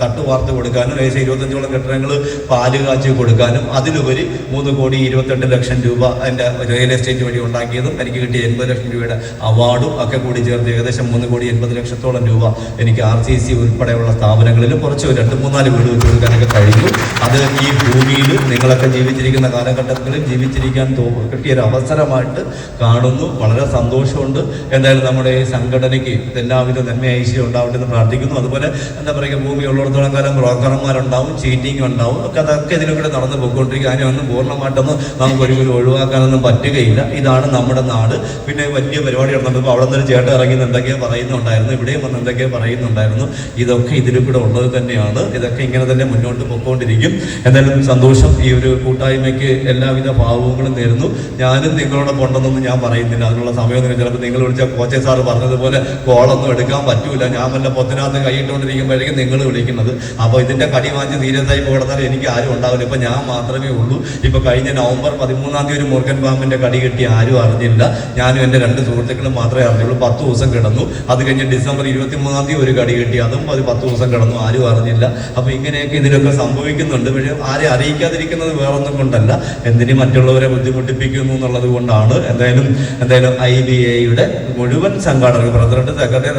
തട്ടുവാർത്ത് കൊടുക്കാനും, ഏകദേശം 25ഓളം കെട്ടിടങ്ങൾ പാല് കാച്ചി കൊടുക്കാനും, അതിലുപരി 3,28,00,000 രൂപ എൻ്റെ റിയൽ എസ്റ്റേറ്റ് വഴി ഉണ്ടാക്കിയതും എനിക്ക് കിട്ടിയ 80 ലക്ഷം രൂപയുടെ അവാർഡും ഒക്കെ കൂടി ചേർത്ത് ഏകദേശം 3,80,00,000 രൂപ എനിക്ക് RCC ഉൾപ്പെടെയുള്ള സ്ഥാപനങ്ങളിൽ കുറച്ച് 2-3-4 വീട് വെച്ച് കൊടുക്കാനൊക്കെ കഴിഞ്ഞു. അത് ഈ ഭൂമിയിൽ നിങ്ങളൊക്കെ ജീവിച്ചിരിക്കുന്ന കാലഘട്ടങ്ങളിൽ ജീവിച്ചിരിക്കാൻ കിട്ടിയൊരു അവസരമായിട്ട് കാണുന്നു. വളരെ സന്തോഷമുണ്ട്. എന്തായാലും നമ്മുടെ ഈ സംഘടനയ്ക്ക് എല്ലാവിധ നന്മ ഐശ്വര്യം ഉണ്ടാവട്ടെ എന്ന് പ്രാർത്ഥിക്കുന്നു. അതുപോലെ എന്താ പറയുക, ഭൂമി ഉള്ളിടത്തോളം കാലം ബ്രോക്കർമാരുണ്ടാവും, ചീറ്റിംഗ് ഉണ്ടാവും, അതൊക്കെ ഇതിലൂടെ നടന്നു പോയിക്കൊണ്ടിരിക്കുക. അതിനൊന്നും പൂർണ്ണമായിട്ടൊന്നും നമുക്ക് ഒരിക്കലും ഒഴിവാക്കാനൊന്നും പറ്റുകയില്ല. ഇതാണ് നമ്മുടെ നാട്. പിന്നെ വലിയ പരിപാടി നടന്നപ്പോൾ അവിടെ നിന്ന് ചേട്ടൻ ഇറങ്ങി എന്തൊക്കെയോ പറയുന്നുണ്ടായിരുന്നു, ഇവിടെയും വന്ന് എന്തൊക്കെയോ പറയുന്നുണ്ടായിരുന്നു. ഇതൊക്കെ ഇതിലൂടെ ഉള്ളത് തന്നെയാണ്. ഇതൊക്കെ ഇങ്ങനെ തന്നെ മുന്നോട്ട് പോയിക്കൊണ്ടിരിക്കും. എന്തായാലും സന്തോഷം. ഈ ഒരു കൂട്ടായ്മയ്ക്ക് എല്ലാവിധ ഭാവങ്ങളും നേരുന്നു. ഞാനും നിങ്ങളോടൊപ്പം ഉണ്ടെന്നൊന്നും ഞാൻ പറയുന്നില്ല, അതിനുള്ള സമയമൊന്നും. ചിലപ്പോൾ നിങ്ങൾ വിളിച്ച കോച്ചെ സാറ് പറഞ്ഞതുപോലെ കോളൊന്നും എടുക്കാൻ പറ്റൂല. ഞാൻ വല്ല പൊത്തിനകത്ത് കൈയിട്ടുകൊണ്ടിരിക്കുമ്പോഴേക്കും നിങ്ങൾ വിളിക്കുന്നത്. അപ്പോൾ ഇതിൻ്റെ കടി വാങ്ങി സീരിയസ് ആയി പോകണമെന്നാൽ എനിക്ക് ആരും ഉണ്ടാവില്ല. ഇപ്പം ഞാൻ മാത്രമേ ഉള്ളൂ. ഇപ്പോൾ കഴിഞ്ഞ നവംബർ 13 ഒരു മുറുക്കൻ പാമ്പിൻ്റെ കടി കിട്ടി ആരും അറിഞ്ഞില്ല. ഞാനും എൻ്റെ 2 സുഹൃത്തുക്കളും മാത്രമേ അറിഞ്ഞുള്ളൂ. 10 ദിവസം കിടന്നു. അത് കഴിഞ്ഞ് ഡിസംബർ 23 ഒരു കടി കിട്ടി, അതും 10 ദിവസം കിടന്നു, ആരും അറിഞ്ഞില്ല. അപ്പോൾ ഇങ്ങനെയൊക്കെ ഇതിലൊക്കെ സംഭവിക്കുന്നുണ്ട്. പക്ഷേ ആരെ അറിയിക്കാതിരിക്കുന്നത് വേറൊന്നും കൊണ്ടല്ല, എന്തിനും മറ്റുള്ളവരെ ബുദ്ധിമുട്ടിപ്പിക്കുന്നു എന്നുള്ളത് കൊണ്ടാണ്. എന്തായാലും IBAയുടെ മുഴുവൻ സംഘാടകർക്ക്, പ്രസിഡന്റ്, സെക്രട്ടറി,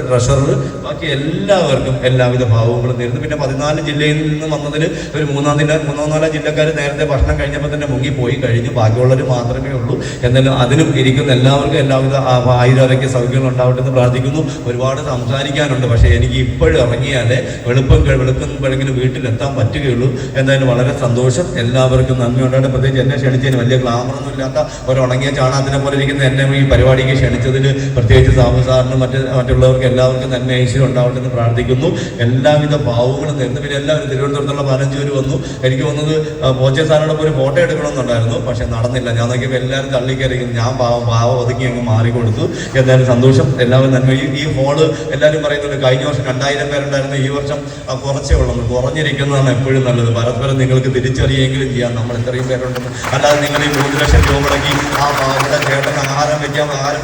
ട്രഷറർ, ബാക്കി എല്ലാവർക്കും എല്ലാവിധ ഭാവങ്ങളും നേരുന്നു. പിന്നെ 14 ജില്ലയിൽ നിന്ന് വന്നതിൽ ഒരു 3-4 ജില്ലക്കാർ നേരത്തെ ഭക്ഷണം കഴിഞ്ഞപ്പോൾ തന്നെ മുങ്ങിപ്പോയി കഴിഞ്ഞു. ബാക്കിയുള്ളവർ മാത്രമേ ഉള്ളൂ. എന്തായാലും അതിനും ഇരിക്കുന്ന എല്ലാവർക്കും എല്ലാവിധ ആയുരാരോഗ്യ സൗകര്യങ്ങൾ ഉണ്ടാവട്ടെ എന്ന് പ്രാർത്ഥിക്കുന്നു. ഒരുപാട് സംസാരിക്കാനുണ്ട്, പക്ഷേ എനിക്ക് ഇപ്പോഴും ഇറങ്ങിയാലേ വെളുക്കുമ്പോഴെങ്കിലും വീട്ടിലെത്താൻ പറ്റുകയുള്ളൂ. എന്തായാലും വളരെ സന്തോഷം. എല്ലാവർക്കും നന്ദി ഉണ്ടായിട്ട്. പ്രത്യേകിച്ച് എന്നെ ക്ഷണിച്ചതിന് വലിയ ഗ്ലാമറൊന്നും ഇല്ലാത്ത ഒരു ഉണങ്ങിയ ചാണകത്തിനെ പോലെ ഇരിക്കുന്ന എന്നെ ഈ പരിപാടിക്ക് ക്ഷണിച്ചതിൽ പ്രത്യേകിച്ച് സാബു സാറിനും മറ്റുള്ളവർക്ക് എല്ലാവർക്കും നന്മ ഐശ്വര്യം ഉണ്ടാവട്ടെ എന്ന് പ്രാർത്ഥിക്കുന്നു. എല്ലാവിധ ഭാവങ്ങളും നേരുന്നു. പിന്നെ എല്ലാവരും തിരുവനന്തപുരത്തുള്ള 15 പേര് വന്നു. എനിക്ക് വന്നത് പോച്ചെ സാറിനോടൊപ്പം ഒരു ഫോട്ടോ എടുക്കണമെന്നുണ്ടായിരുന്നു, പക്ഷെ നടന്നില്ല. ഞാൻ നോക്കിയപ്പോൾ എല്ലാവരും തള്ളിക്കറിയും. ഞാൻ പാവം ഒതുക്കി അങ്ങ് മാറിക്കൊടുത്തു. എന്തായാലും സന്തോഷം. എല്ലാവരും നന്മ. ഈ ഹോള് എല്ലാവരും പറയുന്നുണ്ട് കഴിഞ്ഞ വർഷം 2000 പേരുണ്ടായിരുന്നു, ഈ വർഷം കുറച്ചേ ഉള്ളൂ. കുറഞ്ഞിരിക്കുന്നതാണ് എപ്പോഴും നല്ലത്. പരസ്പരം നിങ്ങൾക്ക് തിരിച്ചറിയെങ്കിലും ചെയ്യാം നമ്മൾ എത്രയും പേരുണ്ടെന്ന്. അല്ലാതെ നിങ്ങൾ ഈ 3 ലക്ഷം രൂപ മുടക്കി ആ പാവയുടെ ചേട്ടൻ ആഹാരം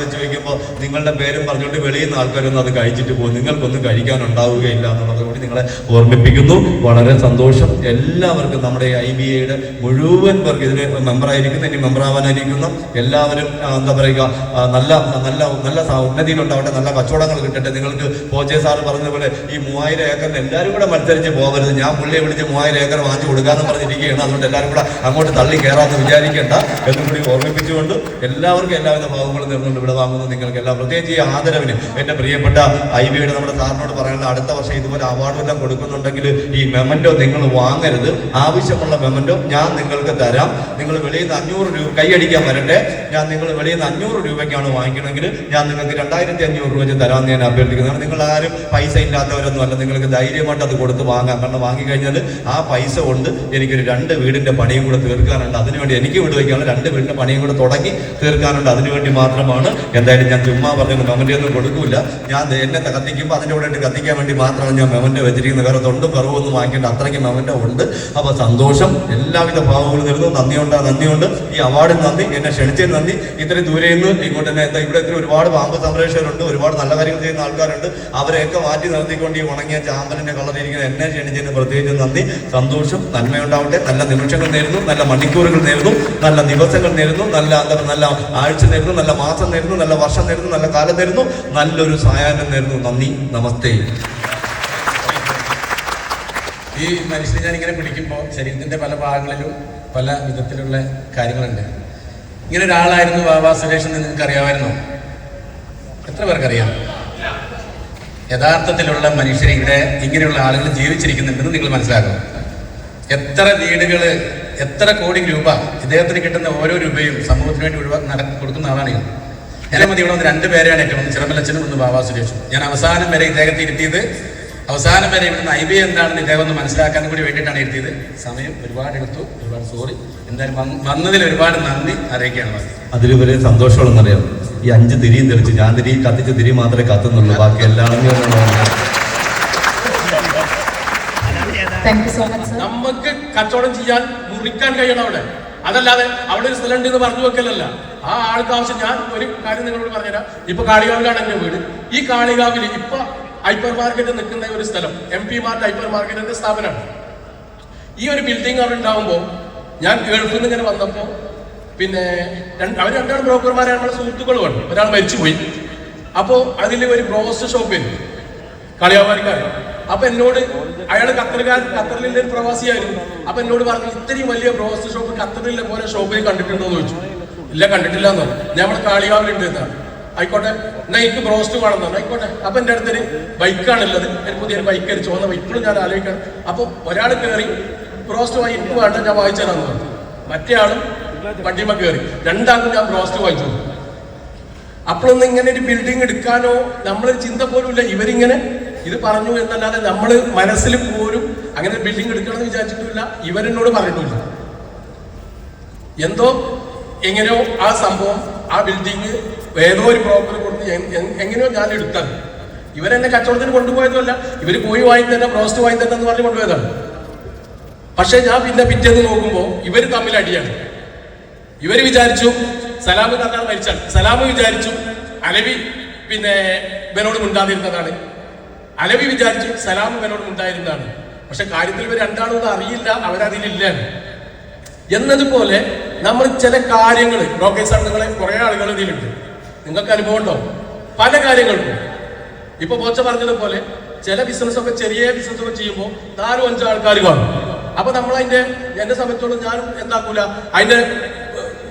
വെച്ച് വയ്ക്കുമ്പോൾ നിങ്ങളുടെ പേരും പറഞ്ഞുകൊണ്ട് വെളിയിൽ നിന്ന് ആൾക്കാരൊന്നും അത് കഴിച്ചിട്ട് പോകും. നിങ്ങൾക്കൊന്നും കഴിക്കാനുണ്ടാവുകയില്ല എന്നുള്ളത് കൂടി നിങ്ങളെ ഓർമ്മിപ്പിക്കുന്നു. വളരെ സന്തോഷം. എല്ലാവർക്കും നമ്മുടെ IBAയുടെ മുഴുവൻ പേർക്ക് ഇതിന് മെമ്പറായിരിക്കുന്ന, ഇനി മെമ്പറാവാനായിരിക്കുന്ന എല്ലാവരും എന്താ പറയുക, നല്ല നല്ല നല്ല ഉന്നതിയിലുണ്ടാവട്ടെ, നല്ല കച്ചവടങ്ങൾ കിട്ടട്ടെ. നിങ്ങൾക്ക് പോച്ചെ സാറ് പറഞ്ഞതുപോലെ ഈ 3000 ഏക്കറിന് എല്ലാവരും കൂടെ മത്സരിച്ച് പോകരുത്. ഞാൻ പുള്ളിയെ വിളിച്ച് 3000 ഏക്കർ വാങ്ങിച്ചു കൊടുക്കാമെന്ന് പറഞ്ഞിരിക്കുകയാണ്. അതുകൊണ്ട് എല്ലാവരും കൂടെ അങ്ങോട്ട് തള്ളി കയറാമെന്ന് വിചാരിക്കേണ്ട എന്നും കൂടി ഓർമ്മിപ്പിച്ചുകൊണ്ട് എല്ലാവർക്കും എല്ലാവിധ ഭാവങ്ങളും നേർന്നുകൊണ്ട് ഇവിടെ വാങ്ങുന്നത് നിങ്ങൾക്ക് എല്ലാം. പ്രത്യേകിച്ച് ഈ ആദരവിന് എൻ്റെ പ്രിയപ്പെട്ട IBAയുടെ നമ്മുടെ സാറിനോട് പറയാനുള്ള, അടുത്ത വർഷം ഇതുപോലെ അവാർഡും എല്ലാം കൊടുക്കുന്നുണ്ടെങ്കിൽ ഈ മെമൻറ്റോ നിങ്ങൾ വാങ്ങരുത്. ആവശ്യമുള്ള മെമൻറ്റോ ഞാൻ നിങ്ങൾക്ക് തരാം. നിങ്ങൾ വെളിയിൽ നിന്ന് 500 രൂപ കൈയടിക്കാൻ വരട്ടെ. നിങ്ങൾ വെളിയിൽ നിന്ന് 500 രൂപയ്ക്കാണ് വാങ്ങിക്കണമെങ്കിൽ ഞാൻ നിങ്ങൾക്ക് 2500 രൂപ വെച്ച് തരാമെന്ന് ഞാൻ അഭ്യർത്ഥിക്കുന്നതാണ്. നിങ്ങൾ ആരും പൈസ ഇല്ലാത്തവരൊന്നും അല്ല. നിങ്ങൾക്ക് ധൈര്യമായിട്ട് അത് കൊടുത്ത് വാങ്ങാം. കാരണം വാങ്ങിക്കഴിഞ്ഞാൽ ആ പൈസ കൊണ്ട് എനിക്കൊരു 2 വീടിൻ്റെ പണിയും കൂടെ തീർക്കാനുണ്ട്. അതിനുവേണ്ടി എനിക്ക് വീട് വയ്ക്കാനുള്ള 2 വീടിൻ്റെ പണിയും കൂടെ തുടങ്ങി തീർക്കാനുണ്ട്. അതിനുവേണ്ടി മാത്രമാണ്. എന്തായാലും ഞാൻ ചുമ്മാ പറഞ്ഞ മെമൻറ്റോ ഒന്നും കൊടുക്കില്ല. ഞാൻ എന്നെ കത്തിക്കുമ്പോൾ അതിൻ്റെ കൂടെ കത്തിക്കാൻ വേണ്ടി മാത്രമാണ് ഞാൻ മെമൻറ്റോ വെച്ചിരിക്കുന്നത്. വേറെ തൊണ്ടും കുറവൊന്നും വാങ്ങിക്കേണ്ട അത്രയ്ക്ക് മെമൻറ്റോ ഉണ്ട്. അപ്പോൾ സന്തോഷം. എല്ലാവിധ ഭാവങ്ങളും തരുന്നു. നന്ദിയുണ്ട്. ഈ അവാർഡിന് നന്ദി, എന്നെ ക്ഷണിച്ചതിന് നന്ദി. ഇത്രയും ദൂരെ നിന്ന് ഇങ്ങോട്ട് തന്നെ ഇവിടെ ഒരുപാട് പാമ്പ് സംരക്ഷകരുണ്ട്, ഒരുപാട് നല്ല കാര്യങ്ങൾ ചെയ്യുന്ന ആൾക്കാരുണ്ട്. അവരെയൊക്കെ മാറ്റി നിർത്തിക്കൊണ്ട് ഈ ഉണങ്ങിയ ചാമ്പലിൻ്റെ കളറിയിരിക്കുന്ന എന്നെ ക്ഷണിച്ചതിന് പ്രത്യേകിച്ച് നന്ദി. സന്തോഷം. നന്മയുണ്ടാവട്ടെ. നല്ല നിമിഷങ്ങൾ നേരുന്നു, നല്ല മണിക്കൂറുകൾ നേരുന്നു, നല്ല ദിവസങ്ങൾ നേരുന്നു, നല്ല ആഴ്ച നേരുന്നു, നല്ല മാസം നേരുന്നു, നല്ല വർഷം നേരുന്നു, നല്ല കാലം നേരുന്നു, നല്ലൊരു സായാഹ്നം നേരുന്നു. നന്ദി. നമസ്തേ. ഈ മനുഷ്യനെ ഞാനിങ്ങനെ പിടിക്കുമ്പോൾ ശരീരത്തിൻ്റെ പല ഭാഗങ്ങളിലും പല വിധത്തിലുള്ള കാര്യങ്ങളുണ്ട്. ഇങ്ങനെ ഒരാളായിരുന്നു ബാബാ സുരേഷ് എന്ന് നിങ്ങൾക്ക് അറിയാമായിരുന്നോ? എത്ര പേർക്കറിയാം? യഥാർത്ഥത്തിലുള്ള മനുഷ്യരെ ഇവിടെ ഇങ്ങനെയുള്ള ആളുകൾ ജീവിച്ചിരിക്കുന്നുണ്ടെന്ന് നിങ്ങൾ മനസ്സിലാക്കണം. എത്ര വീടുകൾ, എത്ര കോടി രൂപ ഇദ്ദേഹത്തിന് കിട്ടുന്ന ഓരോ രൂപയും സമൂഹത്തിന് വേണ്ടി കൊടുക്കുന്ന ആളാണ് ഞാൻ. എന്നെ മതി ഇവിടെ ഒന്ന് 2 പേരെയാണ് ഏറ്റവും, ഒന്ന് ചിറമലച്ചനും ഒന്ന് ബാബാ സുരേഷും. ഞാൻ അവസാനം വരെ ഇദ്ദേഹത്തെ ഇരുത്തിയത്, അവസാനം വരെ ഇവിടുന്ന് IBA എന്താണെന്ന് ഇദ്ദേഹം ഒന്ന് മനസ്സിലാക്കാനും കൂടി വേണ്ടിയിട്ടാണ് ഇരുത്തിയത്. സമയം ഒരുപാട് എടുത്തു, ഒരുപാട് സോറി. എന്തായാലും വന്നതിൽ ഒരുപാട് നന്ദി അറിയിക്കുകയാണ്. അതിലുപരി സന്തോഷമുള്ളതെന്നറിയാം, ഈ 5 തിരിയും തെളിച്ച് ഞാൻ കത്തിച്ച തിരി മാത്രമേ കത്തുന്നുള്ളൂ, ബാക്കി എല്ലാം നമുക്ക് കച്ചവടം ചെയ്യാൻ മുറിക്കാൻ കഴിയണം അവിടെ. അതല്ലാതെ അവിടെ ഒരു സ്ഥലം ഉണ്ട് എന്ന് പറഞ്ഞു വെക്കലല്ല. ആ ആൾക്ക് ആവശ്യം. ഞാൻ ഒരു കാര്യം നിങ്ങളോട് പറഞ്ഞുതരാം. ഇപ്പൊ കാളികാവിലാണ് എൻ്റെ വീട്. ഈ കാളികാവിൽ ഇപ്പൊ ഹൈപ്പർ മാർക്കറ്റ് നിൽക്കുന്ന ഒരു സ്ഥലം MP മാർട്ട് ഹൈപ്പർ മാർക്കറ്റിന്റെ സ്ഥാപനമാണ്. ഈ ഒരു ബിൽഡിംഗ് അവിടെ ഉണ്ടാകുമ്പോൾ ഞാൻ ഗൾഫിൽ നിന്ന് ഇങ്ങനെ വന്നപ്പോൾ പിന്നെ അവർ 2 ബ്രോക്കർമാരെ നമ്മുടെ സുഹൃത്തുക്കളുമാണ്. ഒരാൾ മരിച്ചുപോയി. അപ്പോൾ അതിൽ ഒരു ബ്രോസ്റ്റ് ഷോപ്പിൽ കളിയാവാർക്കാണ്. അപ്പൊ എന്നോട് അയാൾ ഖത്തറിലെ ഒരു പ്രവാസിയായിരുന്നു. അപ്പൊ എന്നോട് പറഞ്ഞു, ഇത്രയും വലിയ ബ്രോസ്റ്റ് ഷോപ്പ് ഖത്തറിലെ പോലെ ഷോപ്പിൽ കണ്ടിട്ടുണ്ടോ എന്ന് ചോദിച്ചു. ഇല്ല കണ്ടിട്ടില്ല എന്ന് പറഞ്ഞു. നമ്മൾ കാളികാവിലുണ്ട് എന്നാണ്. ആയിക്കോട്ടെ, എന്നാ എനിക്ക് ബ്രോസ്റ്റ് വേണമെന്നാണ്. ആയിക്കോട്ടെ. അപ്പൊ എൻ്റെ അടുത്തൊരു ബൈക്കാണുള്ളത്, ഒരു പുതിയൊരു ബൈക്ക്, ഒരു ചുവന്ന ബൈക്ക്. ഇപ്പോഴും ഞാൻ ആലോചിക്കണം. അപ്പോൾ ഒരാൾ കയറി ബ്രോസ്റ്റ് വാങ്ങി, എനിക്ക് വേണ്ട, ഞാൻ വാങ്ങിച്ചു തരാമെന്ന് പറഞ്ഞു. മറ്റേ ആളും വണ്ടിമ കയറി, രണ്ടാൾക്കും ഞാൻ ബ്രോസ്റ്റ് വാങ്ങിച്ചു. അപ്പോഴൊന്നും ഇങ്ങനെ ഒരു ബിൽഡിംഗ് എടുക്കാനോ നമ്മൾ ചിന്ത പോലും ഇല്ല. ഇവരിങ്ങനെ ഇത് പറഞ്ഞു എന്നല്ലാതെ നമ്മൾ മനസ്സിൽ പോലും അങ്ങനെ ബിൽഡിംഗ് എടുക്കണമെന്ന് വിചാരിച്ചിട്ടില്ല. ഇവരെന്നോട് പറഞ്ഞിട്ടില്ല. എന്തോ എങ്ങനെയോ ആ സംഭവം, ആ ബിൽഡിങ് ഏതോ ഒരു ബ്രോക്കർ കൊടുത്ത് എങ്ങനെയോ ഞാൻ എടുത്തത്. ഇവരെന്നെ കച്ചവടത്തിന് കൊണ്ടുപോയതുമല്ല, ഇവർ പോയി വാങ്ങി തന്നെ, ബ്രോസ്റ്റ് വാങ്ങി തന്നെ എന്ന് പറഞ്ഞ് കൊണ്ടുപോയതാണ്. പക്ഷെ ഞാൻ പിന്നെ പിറ്റേന്ന് നോക്കുമ്പോൾ ഇവർ തമ്മിൽ അടിയാണ്. ഇവർ വിചാരിച്ചു സലാം കർണാൾ മരിച്ചാണ്. സലാം വിചാരിച്ചു അലവി പിന്നെ ഇവനോട് മിണ്ടാതിരുന്നതാണ്. അലവി വിചാരിച്ചു സലാം ഇവനോട് മിണ്ടായിരുന്നതാണ്. പക്ഷെ കാര്യത്തിൽ ഇവർ രണ്ടാളൊന്നും അറിയില്ല, അവരതിലില്ല എന്നതുപോലെ നമ്മൾ ചില കാര്യങ്ങൾ, ബ്രോക്കേഴ്സ് നിങ്ങളെ കുറെ ആളുകൾ ഇതിലുണ്ട്, നിങ്ങൾക്ക് അനുഭവം ഉണ്ടോ പല കാര്യങ്ങൾക്കും. ഇപ്പൊ പോച്ച പറഞ്ഞതുപോലെ ചില ബിസിനസ്സൊക്കെ, ചെറിയ ബിസിനസ്സൊക്കെ ചെയ്യുമ്പോൾ 4-5 ആൾക്കാർ കാണും. അപ്പൊ നമ്മൾ എന്നെ സംബന്ധിച്ചോളം ഞാൻ എന്താക്കൂല, അതിന്റെ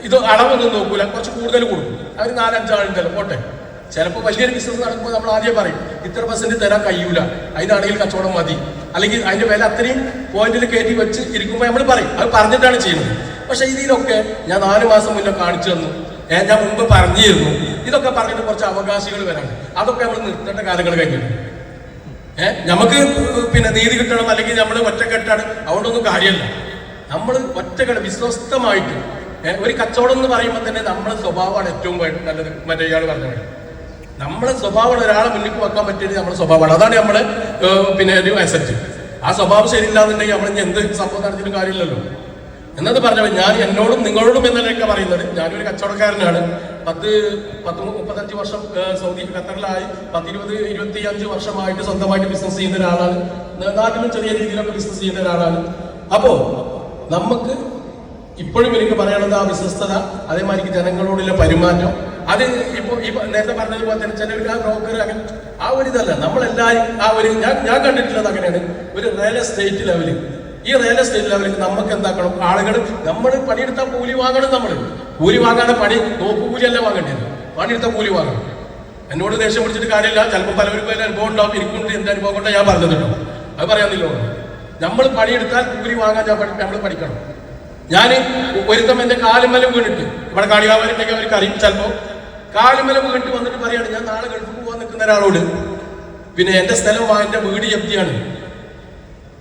ഇത് അളവൊന്നും നോക്കൂല, കുറച്ച് കൂടുതൽ കൊടുക്കും. അവർ 4-5 ആളുണ്ടല്ലോ, പോട്ടെ. ചിലപ്പോൾ വലിയൊരു ബിസിനസ് നടക്കുമ്പോൾ നമ്മൾ ആദ്യം പറയും ഇത്ര % തരാൻ കഴിയൂല, അതിനാണെങ്കിൽ കച്ചവടം മതി, അല്ലെങ്കിൽ അതിന്റെ വില അത്രയും പോയിന്റിൽ കയറ്റി വെച്ച് ഇരിക്കുമ്പോൾ നമ്മൾ പറയും. അത് പറഞ്ഞിട്ടാണ് ചെയ്യുന്നത്. പക്ഷെ ഇതിലൊക്കെ ഞാൻ 4 മാസം മുന്നേ കാണിച്ചു തന്നു, ഞാൻ മുമ്പ് പറഞ്ഞിരുന്നു. ഇതൊക്കെ പറഞ്ഞിട്ട് കുറച്ച് അവകാശികൾ വരാണ്. അതൊക്കെ നമ്മൾ നിർത്തേണ്ട കാര്യങ്ങൾ കഴിഞ്ഞിട്ട് നമുക്ക് പിന്നെ നീതി കിട്ടണം, അല്ലെങ്കിൽ നമ്മൾ ഒറ്റക്കെട്ടാണ്, അതുകൊണ്ടൊന്നും കാര്യമല്ല. നമ്മൾ ഒറ്റക്കെട്ട് വിശ്വസ്തമായിട്ട് ഒരു കച്ചവടം എന്ന് പറയുമ്പോൾ തന്നെ നമ്മുടെ സ്വഭാവമാണ് ഏറ്റവും നല്ലത്. മറ്റേ ഇയാൾ പറഞ്ഞത് നമ്മളെ സ്വഭാവമാണ്, ഒരാളെ മുന്നിൽ വെക്കാൻ പറ്റിയത് നമ്മുടെ സ്വഭാവമാണ്. അതാണ് നമ്മള് പിന്നെ ഒരു അസറ്റ്. ആ സ്വഭാവം ശരിയില്ലാന്നുണ്ടെങ്കിൽ നമ്മൾ എന്ത് സംഭവം നടത്തിയിട്ട് കാര്യമില്ലല്ലോ എന്നത് പറഞ്ഞാൽ, ഞാൻ എന്നോടും നിങ്ങളോടും എന്നല്ലൊക്കെ പറയുന്നത്. ഞാനൊരു കച്ചവടക്കാരനാണ്. 10-35 വർഷം സൗദി ഖത്തറിലായി, 10-20-25 വർഷമായിട്ട് സ്വന്തമായിട്ട് ബിസിനസ് ചെയ്യുന്ന ഒരാളാണ്. നാട്ടിലും ചെറിയ രീതിയിലൊക്കെ ബിസിനസ് ചെയ്യുന്ന ഒരാളാണ്. അപ്പോ നമുക്ക് ഇപ്പോഴും എനിക്ക് പറയാനുള്ളത് ആ വിശ്വസ്തത, അതേമാതിരി ജനങ്ങളോടുള്ള പെരുമാറ്റം. അത് ഇപ്പൊ നേരത്തെ പറഞ്ഞതുപോലെ തന്നെ ചിലർക്ക് ആ ബ്രോക്കർ അങ്ങനെ ആ ഒരു ഇതല്ല. നമ്മളെല്ലാവരും ആ ഒരു ഞാൻ കണ്ടിട്ടുള്ളത് അങ്ങനെയാണ്. ഒരു റിയൽ എസ്റ്റേറ്റ് ലെവലിൽ, ഈ റിയൽ എസ്റ്റേറ്റ് ലെവലിൽ നമുക്ക് എന്താക്കണം, ആളുകൾ നമ്മൾ പണിയെടുത്താൽ കൂലി വാങ്ങണം. നമ്മൾ കൂലി വാങ്ങാതെ നോക്കുകൂലിയല്ല വാങ്ങേണ്ടത്, പണിയെടുത്താൽ കൂലി വാങ്ങണം. എന്നോട് ദേഷ്യം പിടിച്ചിട്ട് കാര്യമില്ല. ചിലപ്പോൾ പലവർക്കും അതിന് അനുഭവം ഉണ്ടാവും, എനിക്കുണ്ട്. എന്റെ അനുഭവം കൊണ്ടാണ് ഞാൻ പറഞ്ഞിട്ടുണ്ടോ, അത് പറയാന്നില്ലോ. നമ്മൾ പണിയെടുത്താൽ കൂലി വാങ്ങാൻ നമ്മൾ പഠിക്കണം. ഞാൻ ഒരുത്തം എന്റെ കാലുമല വീണിട്ട്, ഇവിടെ കാളികാവരുണ്ടെങ്കിൽ അവർക്ക് അറിയും, ചിലപ്പോൾ കാലുമല വീണിട്ട് വന്നിട്ട് പറയാണ് ഞാൻ നാളെ ഗൾഫിൽ പോകാൻ നിൽക്കുന്ന ഒരാളോട്, പിന്നെ എന്റെ സ്ഥലം എന്റെ വീട് ജപ്തിയാണ്,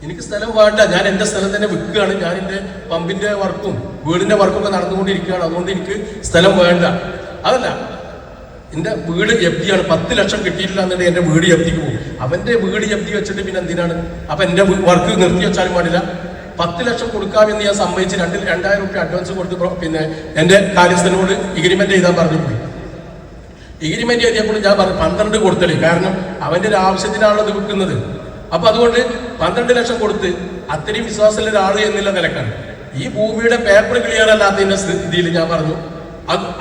എനിക്ക് സ്ഥലം വേണ്ട, ഞാൻ എന്റെ സ്ഥലം തന്നെ വിൽക്കുകയാണ്, ഞാൻ എന്റെ പമ്പിന്റെ വർക്കും വീടിന്റെ വർക്കും ഒക്കെ നടന്നുകൊണ്ടിരിക്കുകയാണ്, അതുകൊണ്ട് എനിക്ക് സ്ഥലം വേണ്ട. അതല്ല, എന്റെ വീട് ജപ്തിയാണ്, 10 ലക്ഷം കിട്ടിയിട്ടില്ല എന്നുണ്ടെങ്കിൽ എന്റെ വീട് ജപ്തിക്ക് പോകും. അവന്റെ വീട് ജപ്തി വെച്ചിട്ട് പിന്നെ എന്തിനാണ്? അപ്പൊ എന്റെ വർക്ക് നിർത്തി വെച്ചാലും പാടില്ല. 10 ലക്ഷം കൊടുക്കാമെന്ന് ഞാൻ സമ്മതിച്ച് 2,000 രൂപ അഡ്വാൻസ് കൊടുത്ത് പിന്നെ എന്റെ കാര്യസ്ഥനോട് എഗ്രിമെന്റ് ചെയ്താൽ പറഞ്ഞു പോയി. എഗ്രിമെന്റ് ചെയ്തപ്പോൾ ഞാൻ പറഞ്ഞു 12 കൊടുത്തല്ലേ, കാരണം അവന്റെ ഒരു ആവശ്യത്തിനാണത് വിൽക്കുന്നത്. അപ്പൊ അതുകൊണ്ട് 12 ലക്ഷം കൊടുത്ത് അത്രയും വിശ്വാസമുള്ള ഒരാൾ എന്നില്ല നിലക്കാണ്. ഈ ഭൂമിയുടെ പേപ്പർ ക്ലിയർ അല്ലാത്തതിന്റെ സ്ഥിതിയിൽ ഞാൻ പറഞ്ഞു,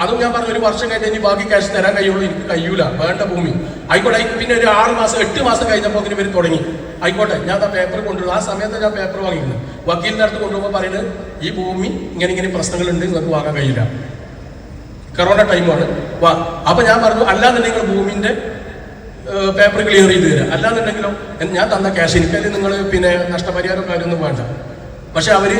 അതും ഞാൻ പറഞ്ഞു 1 വർഷം കഴിഞ്ഞ് ഇനി ബാക്കി ക്യാഷ് തരാൻ കഴിയുള്ളൂ, എനിക്ക് കഴിയൂല, വേണ്ട ഭൂമി ആയിക്കോട്ടെ. പിന്നെ ഒരു 6 മാസം 8 മാസം കഴിഞ്ഞപ്പോൾ അതിന് പേര് തുടങ്ങി, ആയിക്കോട്ടെ ഞാൻ ആ പേപ്പർ കൊണ്ടുവരും. ആ സമയത്ത് ഞാൻ പേപ്പർ വാങ്ങിയിരുന്നു. വക്കീലിന്റെ അടുത്ത് കൊണ്ടുപോകുമ്പോൾ പറയുന്നത് ഈ ഭൂമി ഇങ്ങനെ പ്രശ്നങ്ങളുണ്ട്, നിങ്ങൾക്ക് വാങ്ങാൻ കഴിയില്ല, കൊറോണ ടൈമാണ്. അപ്പൊ ഞാൻ പറഞ്ഞു അല്ലാന്നുണ്ടെങ്കിൽ ഭൂമിന്റെ പേപ്പർ ക്ലിയർ ചെയ്ത് തരാം, അല്ലാന്നുണ്ടെങ്കിലോ ഞാൻ തന്ന ക്യാഷ് എനിക്കതിൽ നിങ്ങൾ പിന്നെ നഷ്ടപരിഹാരം കാര്യമൊന്നും വേണ്ട. പക്ഷെ അവര്